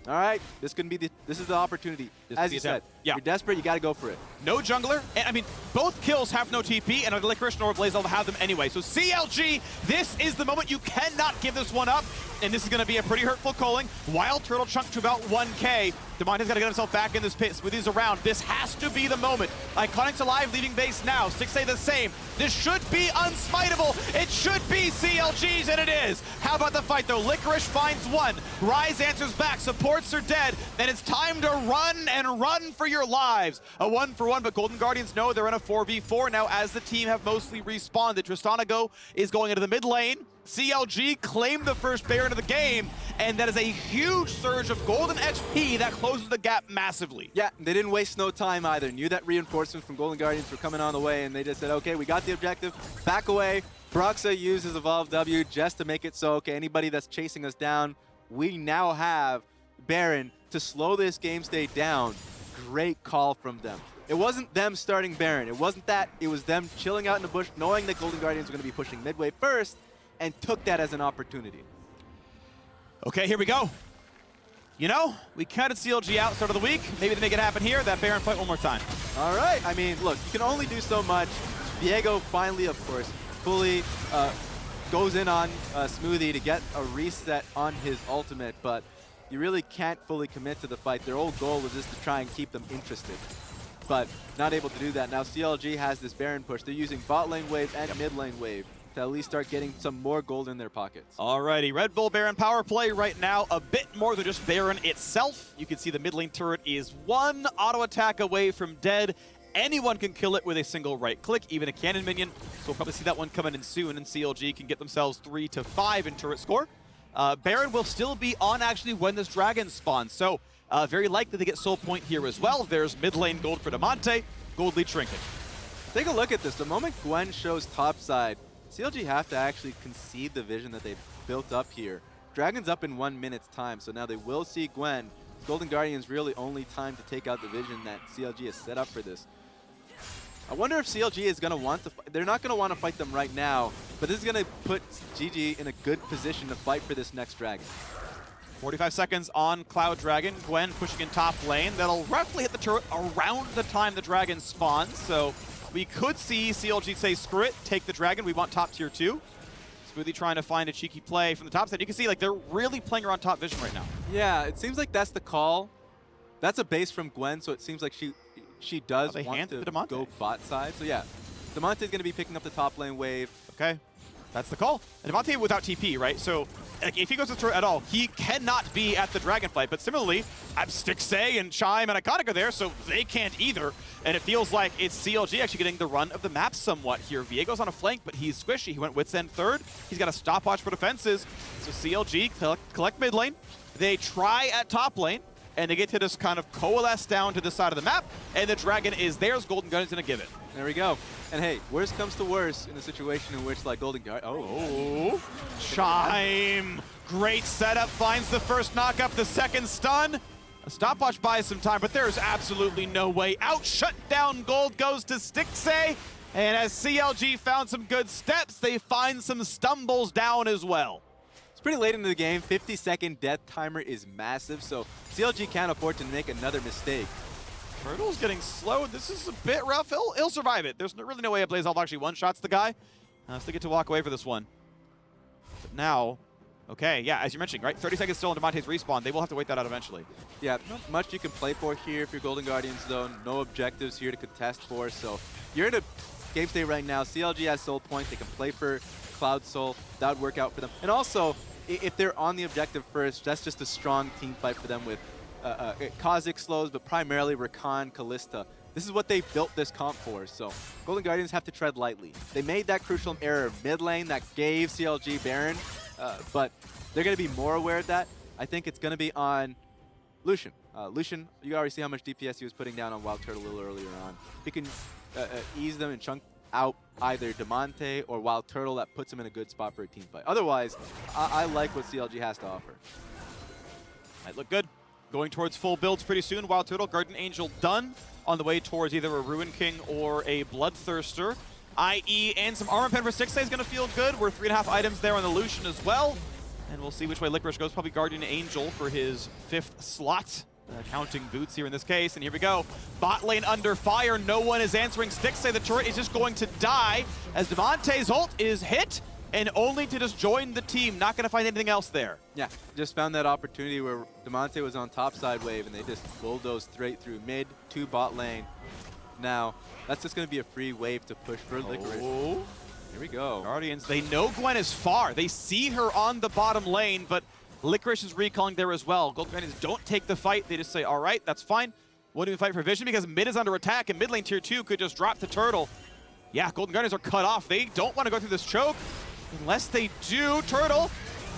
All right, this is the opportunity. As you said, you're desperate, you got to go for it. No jungler, and I mean, both kills have no TP, and Licorice nor Blaze will have them anyway. So CLG, this is the moment. You cannot give this one up, and this is going to be a pretty hurtful culling. Wild Turtle chunked to about 1K. Damonte's got to get himself back in this pit. Smoothie's around. This has to be the moment. Iconic's alive, leaving base now. Stixay the same. This should be unsmiteable. It should be CLG's, and it is. How about the fight, though? Licorice finds one. Ryze answers back. Supports are dead, and it's time to run and run for your lives. A 1-for-1, but Golden Guardians know they're in a 4v4 now as the team have mostly respawned. Tristana is going into the mid lane. CLG claimed the first Baron of the game, and that is a huge surge of golden XP that closes the gap massively. Yeah, they didn't waste no time either. Knew that reinforcements from Golden Guardians were coming on the way, and they just said, okay, we got the objective, back away. Broxa used his Evolve W just to make it so, okay, anybody that's chasing us down, we now have Baron to slow this game state down. Great call from them. It wasn't them starting Baron. It wasn't that. It was them chilling out in the bush, knowing that Golden Guardians were going to be pushing midway first, and took that as an opportunity. Okay, here we go. You know, we counted CLG out start of the week. Maybe they make it happen here. That Baron fight one more time. All right. I mean, look, you can only do so much. Diego finally, of course, fully goes in on Smoothie to get a reset on his ultimate, but you really can't fully commit to the fight. Their whole goal was just to try and keep them interested, but not able to do that. Now CLG has this Baron push. They're using bot lane wave and mid lane wave to at least start getting some more gold in their pockets. Alrighty, Red Bull Baron power play right now, a bit more than just Baron itself. You can see the mid lane turret is one auto attack away from dead. Anyone can kill it with a single right click, even a cannon minion. So we'll probably see that one coming in soon, and CLG can get themselves 3 to 5 in turret score. Baron will still be on actually when this dragon spawns, so very likely to get soul point here as well. There's mid lane gold for Damonte, gold lead Trinket. Take a look at this. The moment Gwen shows topside, CLG have to actually concede the vision that they've built up here. Dragon's up in 1 minute's time, so now they will see Gwen. Golden Guardian's really only time to take out the vision that CLG has set up for this. I wonder if CLG is going to want to they're not going to want to fight them right now, but this is going to put GG in a good position to fight for this next dragon. 45 seconds on Cloud Dragon. Gwen pushing in top lane. That'll roughly hit the turret around the time the dragon spawns, so we could see CLG say, screw it, take the dragon, we want top tier 2. Smoothie trying to find a cheeky play from the top side. You can see like they're really playing her on top vision right now. Yeah, it seems like that's the call. That's a base from Gwen, so it seems like she does want to go bot side. So yeah, Damonte's going to be picking up the top lane wave. Okay, that's the call. And Damonte without TP, right? So like, if he goes to the turret at all, he cannot be at the dragon fight. But similarly, Stixay and Chime and Iconic are there, so they can't either. And it feels like it's CLG actually getting the run of the map somewhat here. Viego's on a flank, but he's squishy. He went Wits End third. He's got a stopwatch for defenses. So CLG collect mid lane. They try at top lane, and they get to just kind of coalesce down to the side of the map, and the dragon is theirs. Golden Guardian's gonna give it. There we go. And hey, worst comes to worst in a situation in which like Golden Guard. Oh, Chime. Great setup. Finds the first knock up, the second stun. A stopwatch buys some time, but there's absolutely no way out. Shut down gold goes to Stixay, and as CLG found some good steps, they find some stumbles down as well. It's pretty late into the game. 50-second death timer is massive, so CLG can't afford to make another mistake. Turtle's getting slowed. This is a bit rough. He'll survive it. There's really no way Blazolf actually one-shots the guy. So they get to walk away for this one. But now, okay, yeah, as you're mentioning, right? 30 seconds still on Damonte's respawn. They will have to wait that out eventually. Yeah, not much you can play for here if you're Golden Guardians, though. No objectives here to contest for, so you're in a game state right now. CLG has soul point. They can play for Cloud Soul. That would work out for them. And also, if they're on the objective first, that's just a strong team fight for them with Kha'Zix slows, but primarily Rakan, Kalista. This is what they built this comp for, so Golden Guardians have to tread lightly. They made that crucial error mid lane that gave CLG Baron, but they're going to be more aware of that. I think it's going to be on Lucian. Lucian, you already see how much DPS he was putting down on Wild Turtle a little earlier on. He can ease them and chunk out either Damonte or Wild Turtle. That puts him in a good spot for a team fight. Otherwise, I like what CLG has to offer. Might look good. Going towards full builds pretty soon. Wild Turtle, Guardian Angel done. On the way towards either a Ruin King or a Bloodthirster. IE and some Armor Pen for Stixay is going to feel good. We're 3.5 items there on the Lucian as well. And we'll see which way Licorice goes. Probably Guardian Angel for his 5th slot. Counting boots here in this case. And here we go. Bot lane under fire. No one is answering Stixay. The turret is just going to die as Damonte's ult is hit. And only to just join the team. Not going to find anything else there. Yeah, just found that opportunity where Damonte was on top side wave and they just bulldozed straight through mid to bot lane. Now, that's just going to be a free wave to push for Licorice. Oh. Here we go. Guardians, they know Gwen is far. They see her on the bottom lane, but Licorice is recalling there as well. Golden Guardians don't take the fight. They just say, all right, that's fine. Won't even fight for vision because mid is under attack and mid lane tier 2 could just drop to Turtle. Yeah, Golden Guardians are cut off. They don't want to go through this choke. Unless they do, Turtle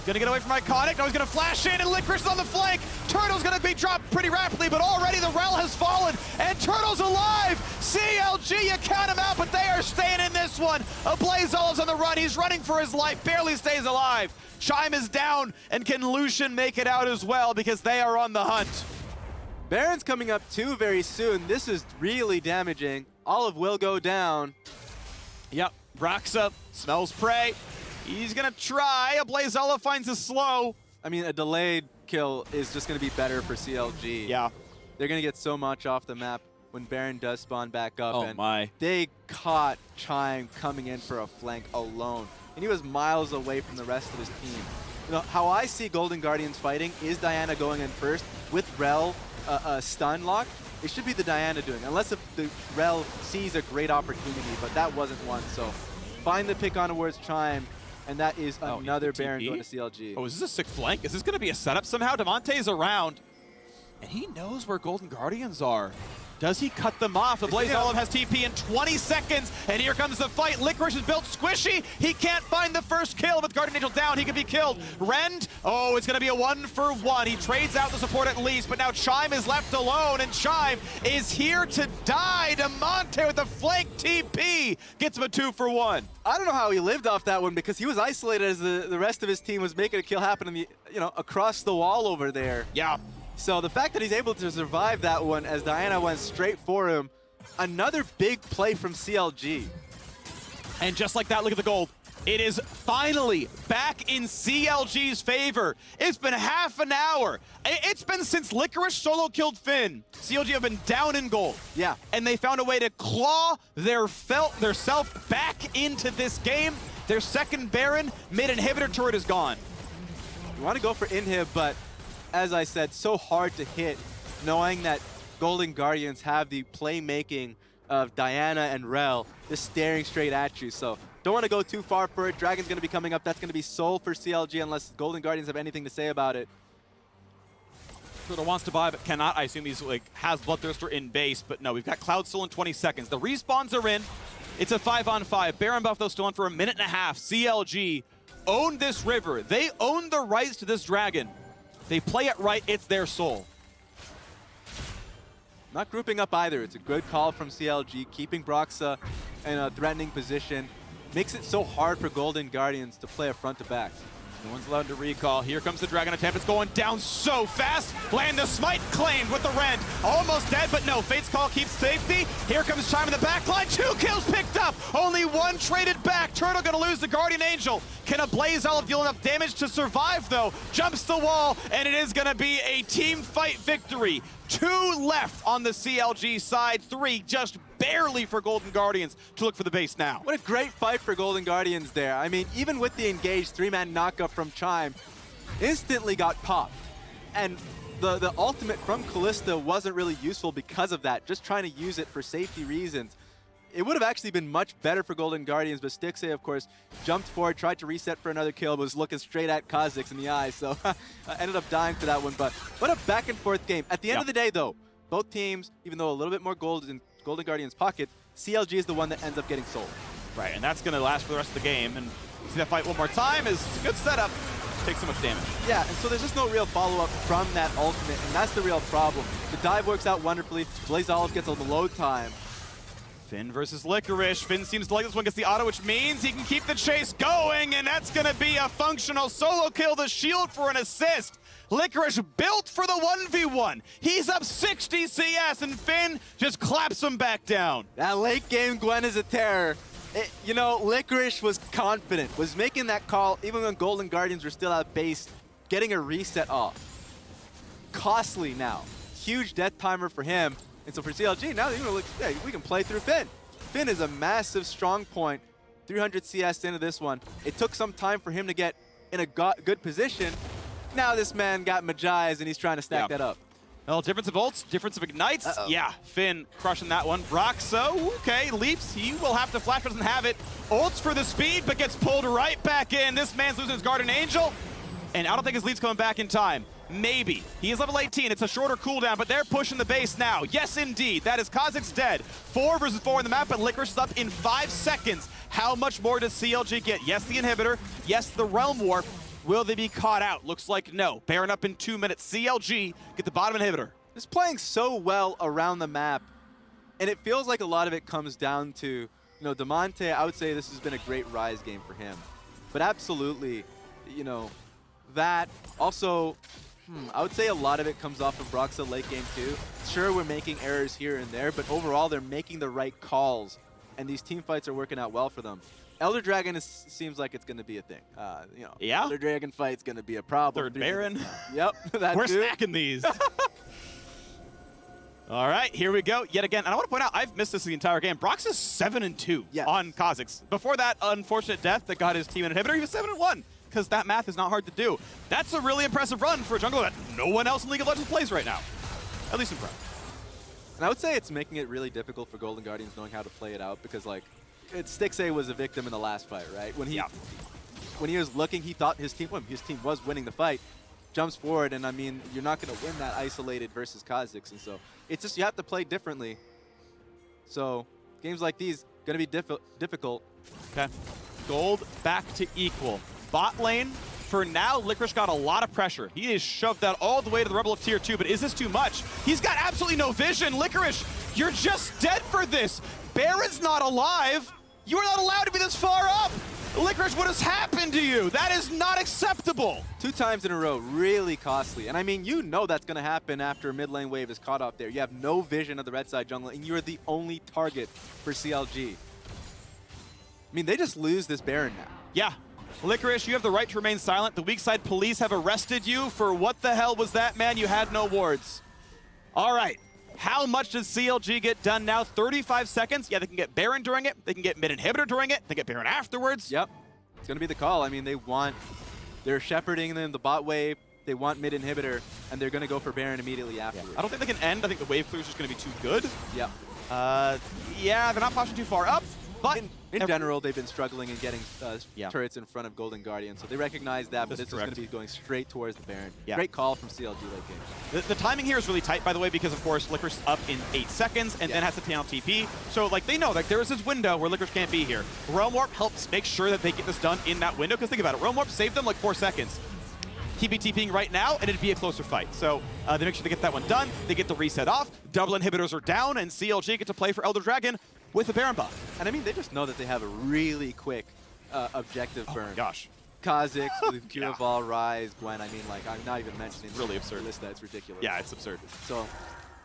Gonna get away from Iconic. Now he's gonna flash in, and Licorice is on the flank. Turtle's gonna be dropped pretty rapidly, but already the Rel has fallen, and Turtle's alive. CLG, you count him out, but they are staying in this one. Blaze Olive's on the run. He's running for his life, barely stays alive. Chime is down, and can Lucian make it out as well, because they are on the hunt. Baron's coming up too very soon. This is really damaging. Olive will go down. Yep, Broxa smells prey. He's gonna try. Blaze Olive finds a slow. I mean, a delayed kill is just gonna be better for CLG. Yeah. They're gonna get so much off the map when Baron does spawn back up. Oh and my. They caught Chime coming in for a flank alone. And he was miles away from the rest of his team. You know, how I see Golden Guardians fighting is Diana going in first with Rel stun lock. It should be the Diana doing, unless if the Rel sees a great opportunity, but that wasn't one. So find the pick on towards Chime, and that is another Baron going to CLG. Oh, is this a sick flank? Is this going to be a setup somehow? Damonte's around, and he knows where Golden Guardians are. Does he cut them off? The Blaze Olive has TP in 20 seconds, and here comes the fight. Licorice is built squishy. He can't find the first kill. With Guardian Angel down, he could be killed. Rend, oh, it's going to be a 1-for-1. He trades out the support at least, but now Chime is left alone, and Chime is here to die. Damonte with the flank TP gets him a 2-for-1. I don't know how he lived off that one, because he was isolated as the rest of his team was making a kill happen in the, across the wall over there. Yeah. So the fact that he's able to survive that one as Diana went straight for him, another big play from CLG. And just like that, look at the gold. It is finally back in CLG's favor. It's been half an hour. It's been since Licorice solo killed Finn. CLG have been down in gold. Yeah. And they found a way to claw their self back into this game. Their second Baron mid-inhibitor turret is gone. You want to go for inhib, but as I said, so hard to hit, knowing that Golden Guardians have the playmaking of Diana and Rel just staring straight at you. So don't want to go too far for it. Dragon's going to be coming up. That's going to be Soul for CLG unless Golden Guardians have anything to say about it. Turtle wants to buy but cannot. I assume he's has Bloodthirster in base, but no, we've got Cloud Soul in 20 seconds. The respawns are in. It's a 5-on-5. Baron buff though still on for a minute and a half. CLG own this river. They own the rights to this dragon. They play it right, it's their soul. Not grouping up either. It's a good call from CLG, keeping Broxa in a threatening position. Makes it so hard for Golden Guardians to play a front to back. No one's allowed to recall. Here comes the Dragon attempt. It's going down so fast. Land the smite claimed with the Rend. Almost dead, but no. Fate's Call keeps safety. Here comes Chime in the backline. 2 kills picked up. Only 1 traded back. Turtle gonna lose the Guardian Angel. Can a Blaze Olive deal enough damage to survive though? Jumps the wall, and it is gonna be a team fight victory. 2 left on the CLG side. 3 just barely for Golden Guardians to look for the base now. What a great fight for Golden Guardians there. I mean, even with the engaged 3-man knockup from Chime, instantly got popped. And the ultimate from Kalista wasn't really useful because of that, just trying to use it for safety reasons. It would have actually been much better for Golden Guardians, but Stixxay, of course, jumped forward, tried to reset for another kill, but was looking straight at Kha'Zix in the eyes, so ended up dying for that one. But what a back-and-forth game. At the end of the day, though, both teams, even though a little bit more gold in Golden Guardians' pocket, CLG is the one that ends up getting sold. Right, and that's going to last for the rest of the game. And see that fight one more time is a good setup. Takes so much damage. Yeah, and so there's just no real follow-up from that ultimate, and that's the real problem. The dive works out wonderfully. Blaze Olive gets a load time. Finn versus Licorice. Finn seems to like this one, gets the auto, which means he can keep the chase going, and that's going to be a functional solo kill. The shield for an assist. Licorice built for the 1v1. He's up 60 CS, and Finn just claps him back down. That late game Gwen is a terror. Licorice was confident, was making that call even when Golden Guardians were still at base, getting a reset off. Costly now. Huge death timer for him. And so for CLG, now we can play through Finn. Finn is a massive strong point. 300 CS into this one. It took some time for him to get in a good position. Now this man got Magi's and he's trying to stack that up. Well, difference of ults, difference of ignites. Yeah, Finn crushing that one. Broxa, okay, leaps. He will have to flash, doesn't have it. Ults for the speed, but gets pulled right back in. This man's losing his Guardian Angel, and I don't think his lead's coming back in time. Maybe. He is level 18. It's a shorter cooldown, but they're pushing the base now. Yes, indeed. That is Kha'Zix dead. 4 versus 4 in the map, but Licorice is up in 5 seconds. How much more does CLG get? Yes, the inhibitor. Yes, the Realm Warp. Will they be caught out? Looks like no. Baron up in 2 minutes. CLG get the bottom inhibitor. Just playing so well around the map, and it feels like a lot of it comes down to, you know, Demonte. I would say this has been a great Rise game for him, but absolutely, you know, that also, I would say a lot of it comes off of Broxah late game too. Sure, we're making errors here and there, but overall they're making the right calls, and these team fights are working out well for them. Elder Dragon seems like it's going to be a thing. You know, yeah. Elder Dragon fight's going to be a problem. Third Baron. Yep, that We're too. snacking these. All right, here we go. Yet again, and I want to point out, I've missed this the entire game. Brox is 7-2 on Kha'Zix. Before that unfortunate death that got his team an inhibitor, he was 7-1, because that math is not hard to do. That's a really impressive run for a jungler that no one else in League of Legends plays right now. At least in Pro. And I would say it's making it really difficult for Golden Guardians knowing how to play it out, because like, Stixxay was a victim in the last fight, right? When he was looking, he thought his team was winning the fight. Jumps forward, and I mean, you're not going to win that isolated versus Kha'Zix, and so it's just you have to play differently. So games like these going to be difficult. Okay, gold back to equal. Bot lane, for now, Licorice got a lot of pressure. He is shoved that all the way to the Rebel of Tier 2, but is this too much? He's got absolutely no vision. Licorice, you're just dead for this. Baron's not alive. You are not allowed to be this far up. Licorice, what has happened to you? That is not acceptable. 2 times in a row, really costly. And I mean, you know that's going to happen after a mid lane wave is caught off there. You have no vision of the red side jungle, and you're the only target for CLG. I mean, they just lose this Baron now. Yeah. Licorice, you have the right to remain silent. The weak side police have arrested you for what the hell was that, man? You had no wards. All right. How much does CLG get done now? 35 seconds. Yeah, they can get Baron during it. They can get mid-inhibitor during it. They get Baron afterwards. Yep. It's going to be the call. I mean, they're shepherding them the bot wave. They want mid-inhibitor, and they're going to go for Baron immediately afterwards. I don't think they can end. I think the wave clear is just going to be too good. Yep. Yeah, they're not pushing too far up. But in general, they've been struggling in getting turrets in front of Golden Guardian, so they recognize that, but this is going to be going straight towards the Baron. Yeah. Great call from CLG late game. The timing here is really tight, by the way, because, of course, Licorice up in 8 seconds and then has to channel TP. So, like, they know, like, there is this window where Licorice can't be here. Realm Warp helps make sure that they get this done in that window, because think about it. Realm Warp saved them, like, 4 seconds. He'd be TPing right now, and it'd be a closer fight. So they make sure they get that one done. They get the reset off. Double inhibitors are down, and CLG get to play for Elder Dragon with the Baron buff. And I mean, they just know that they have a really quick objective burn. Oh my gosh. Kha'Zix, Curaval, Rise, Gwen. I mean, like, I'm not even mentioning it's really absurd. Lista. It's ridiculous. Yeah, it's absurd. So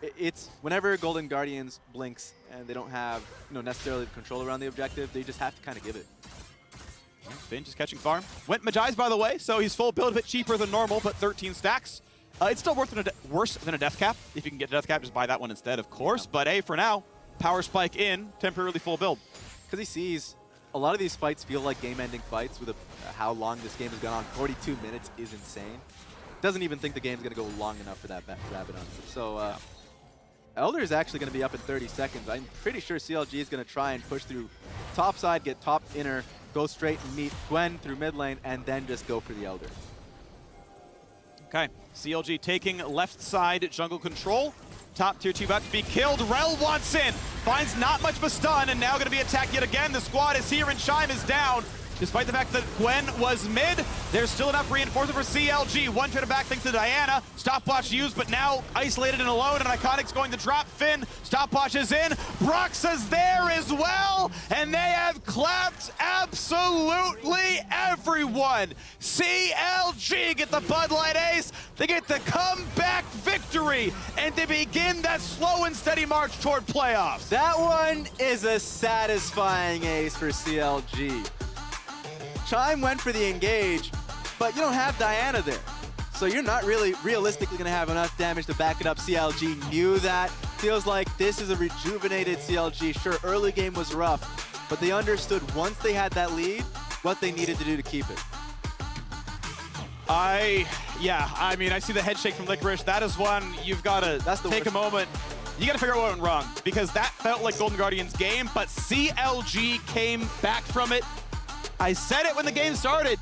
it's whenever Golden Guardians blinks and they don't have, you know, necessarily the control around the objective, they just have to kind of give it. Finn just catching farm. Went Majai's, by the way, so he's full build, a bit cheaper than normal, but 13 stacks. It's still worse than a death cap. If you can get a death cap, just buy that one instead, of course. Yeah. But hey, for now, power spike in, temporarily full build. Because he sees a lot of these fights feel like game-ending fights with how long this game has gone on. 42 minutes is insane. Doesn't even think the game's going to go long enough for that rabbit hunt. So Elder is actually going to be up in 30 seconds. I'm pretty sure CLG is going to try and push through top side, get top inner, go straight and meet Gwen through mid lane, and then just go for the Elder. Okay, CLG taking left side jungle control. Top tier 2 about to be killed. Rel wants in, finds not much of a stun, and now going to be attacked yet again. The squad is here, and Chime is down. Despite the fact that Gwen was mid, there's still enough reinforcement for CLG. One turn back thanks to Diana. Stopwatch used, but now isolated and alone, and Iconic's going to drop Finn. Stopwatch is in. Broxah's there as well, and they have clapped absolutely everyone. CLG get the Bud Light ace. They get the comeback victory, and they begin that slow and steady march toward playoffs. That one is a satisfying ace for CLG. Chime went for the engage, but you don't have Diana there. So you're not really realistically going to have enough damage to back it up. CLG knew that. Feels like this is a rejuvenated CLG. Sure, early game was rough, but they understood once they had that lead, what they needed to do to keep it. I mean, I see the head shake from Licorice. That is one you've got to take a moment. You got to figure out what went wrong, because that felt like Golden Guardian's game, but CLG came back from it. I said it when the game started.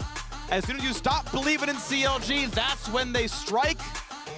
As soon as you stop believing in CLG, that's when they strike.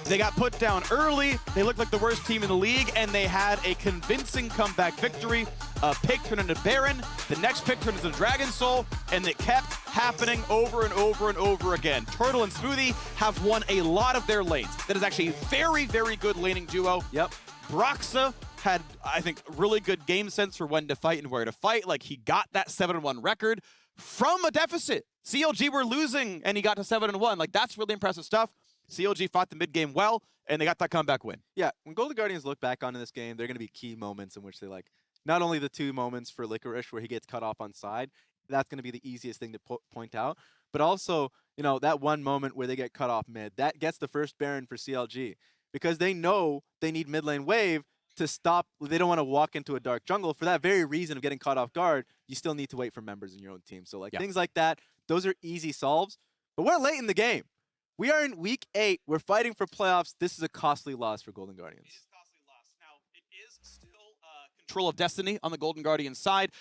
They got put down early. They looked like the worst team in the league, and they had a convincing comeback victory. A pick turned into Baron. The next pick turned into Dragon Soul, and they kept happening over and over and over again. Turtle and Smoothie have won a lot of their lanes. That is actually a very, very good laning duo. Yep. Broxa had, I think, really good game sense for when to fight and where to fight. Like, he got that 7-1 record from a deficit. CLG were losing, and he got to 7-1. Like, that's really impressive stuff. CLG fought the mid game well, and they got that comeback win. Yeah, when Golden Guardians look back on this game, they're going to be key moments in which they like, not only the 2 moments for Licorice where he gets cut off on side, that's going to be the easiest thing to point out, but also, you know, that one moment where they get cut off mid, that gets the first Baron for CLG, because they know they need mid lane wave to stop. They don't want to walk into a dark jungle. For that very reason of getting caught off guard, you still need to wait for members in your own team. So like things like that, those are easy solves, but we're late in the game. We are in week 8. We're fighting for playoffs. This is a costly loss for Golden Guardians. It is a costly loss. Now, it is still control of destiny on the Golden Guardians side.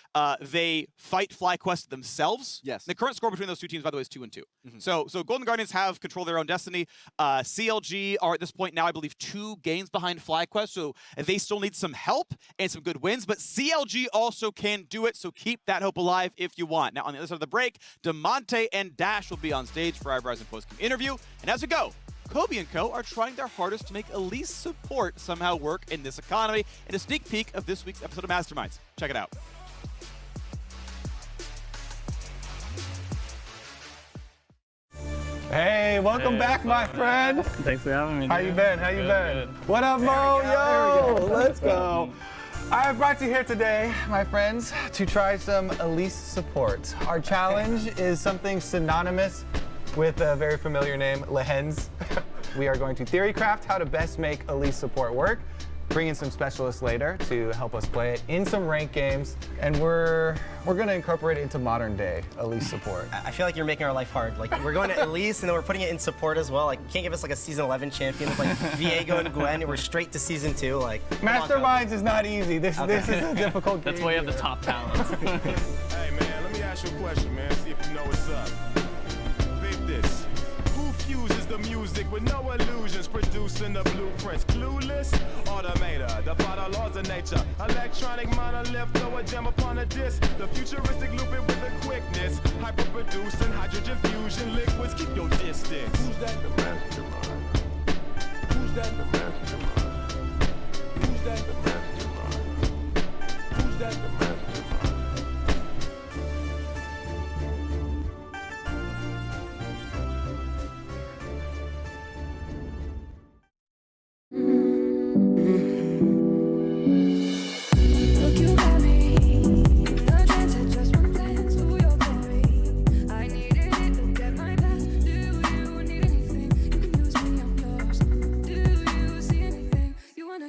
They fight FlyQuest themselves. Yes. The current score between those 2 teams, by the way, is 2-2. So Golden Guardians have control of their own destiny. CLG are at this point now, I believe, 2 games behind FlyQuest, so they still need some help and some good wins, but CLG also can do it, so keep that hope alive if you want. Now, on the other side of the break, DeMonte and Dash will be on stage for our Verizon post-game interview, and as we go, Kobe and Co. are trying their hardest to make Elise support somehow work in this economy, and a sneak peek of this week's episode of Masterminds. Check it out. Hey, welcome back, my friend. Thanks for having me. How you been? How you been? Good. What up, Mo? Yo, let's go. I've brought you here today, my friends, to try some Elise support. Our challenge is something synonymous with a very familiar name, Lehens. We are going to theorycraft how to best make Elise support work, bring in some specialists later to help us play it in some ranked games, and we're going to incorporate it into modern day Elise support. I feel like you're making our life hard. Like, we're going to Elise, and then we're putting it in support as well. Like, you can't give us like a season 11 champion with like Viego and Gwen, and we're straight to season 2. Like, Masterminds is not easy. This is a difficult game. That's why you have the top talents. Hey man, let me ask you a question, man. See if you know what's up. Big this. Who fuses the music with no illusions, producing the blueprints? Clueless automator, defy the laws of nature. Electronic monolith, throw a gem upon a disc. The futuristic loop it with a quickness. Hyper producing hydrogen fusion liquids. Keep your distance. Who's that the mastermind? Who's that the mastermind? Who's that the mastermind? Who's that the mastermind?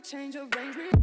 Change arrangement.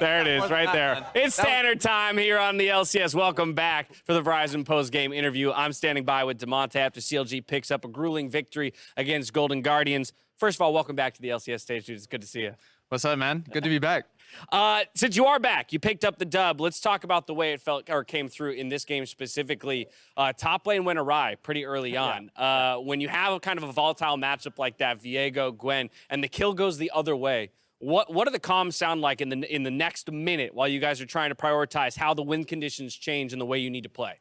There it is, right there. It's standard time here on the LCS. Welcome back for the Verizon post-game interview. I'm standing by with DeMonte after CLG picks up a grueling victory against Golden Guardians. First of all, welcome back to the LCS stage, dude. It's good to see you. What's up, man? Good to be back. Since you are back, you picked up the dub. Let's talk about the way it felt or came through in this game specifically. Top lane went awry pretty early on. When you have a kind of a volatile matchup like that, Viego, Gwen, and the kill goes the other way, what do the comms sound like in the next minute while you guys are trying to prioritize how the win conditions change and the way you need to play?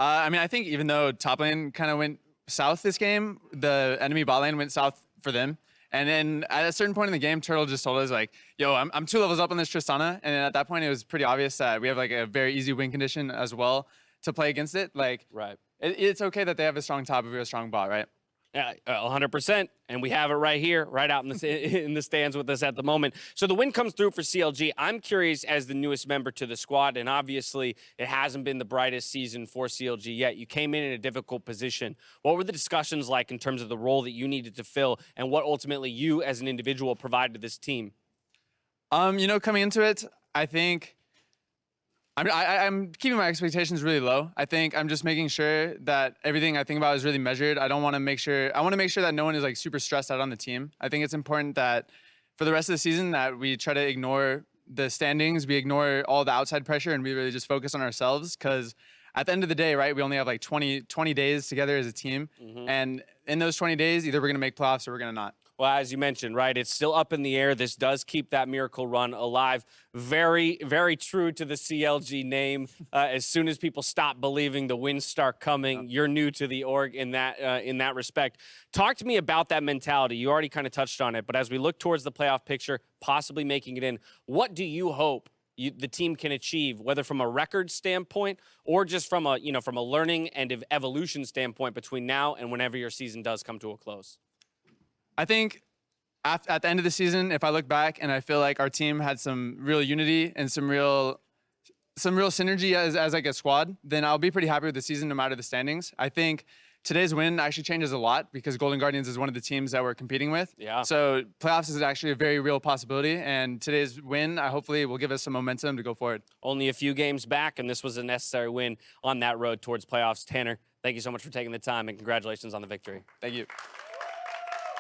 I mean, I think even though top lane kind of went south this game, the enemy bot lane went south for them. And then at a certain point in the game, Turtle just told us, like, yo, I'm 2 levels up on this Tristana. And at that point, it was pretty obvious that we have, like, a very easy win condition as well to play against it. Like, right. It's okay that they have a strong top if we have a strong bot, right? Yeah, 100%, and we have it right here, right out in the stands with us at the moment. So the win comes through for CLG. I'm curious, as the newest member to the squad, and obviously it hasn't been the brightest season for CLG yet. You came in a difficult position. What were the discussions like in terms of the role that you needed to fill, and what ultimately you as an individual provided to this team? You know, coming into it, I think I'm keeping my expectations really low. I think I'm just making sure that everything I think about is really measured. I want to make sure that no one is like super stressed out on the team. I think it's important that for the rest of the season that we try to ignore the standings, we ignore all the outside pressure, and we really just focus on ourselves. Because at the end of the day, right, we only have like 20 days together as a team. And in those 20 days, either we're going to make playoffs or we're going to not. Well, as you mentioned, right, it's still up in the air. This does keep that miracle run alive. Very, very true to the CLG name. As soon as people stop believing the wins start coming, you're new to the org in that respect. Talk to me about that mentality. You already kind of touched on it, but as we look towards the playoff picture, possibly making it in, what do you hope the team can achieve, whether from a record standpoint or just from a learning and evolution standpoint between now and whenever your season does come to a close? I think at the end of the season, if I look back and I feel like our team had some real unity and some real synergy as like a squad, then I'll be pretty happy with the season no matter the standings. I think today's win actually changes a lot because Golden Guardians is one of the teams that we're competing with. Yeah. So playoffs is actually a very real possibility, and today's win hopefully will give us some momentum to go forward. Only a few games back, and this was a necessary win on that road towards playoffs. Tanner, thank you so much for taking the time, and congratulations on the victory. Thank you.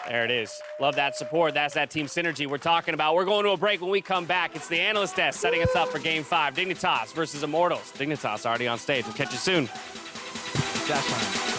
There it is. Love that support. That's that team synergy we're talking about. We're going to a break. When we come back, it's the analyst test setting us up for Game 5. Dignitas versus Immortals. Dignitas already on stage. We'll catch you soon. Dash time.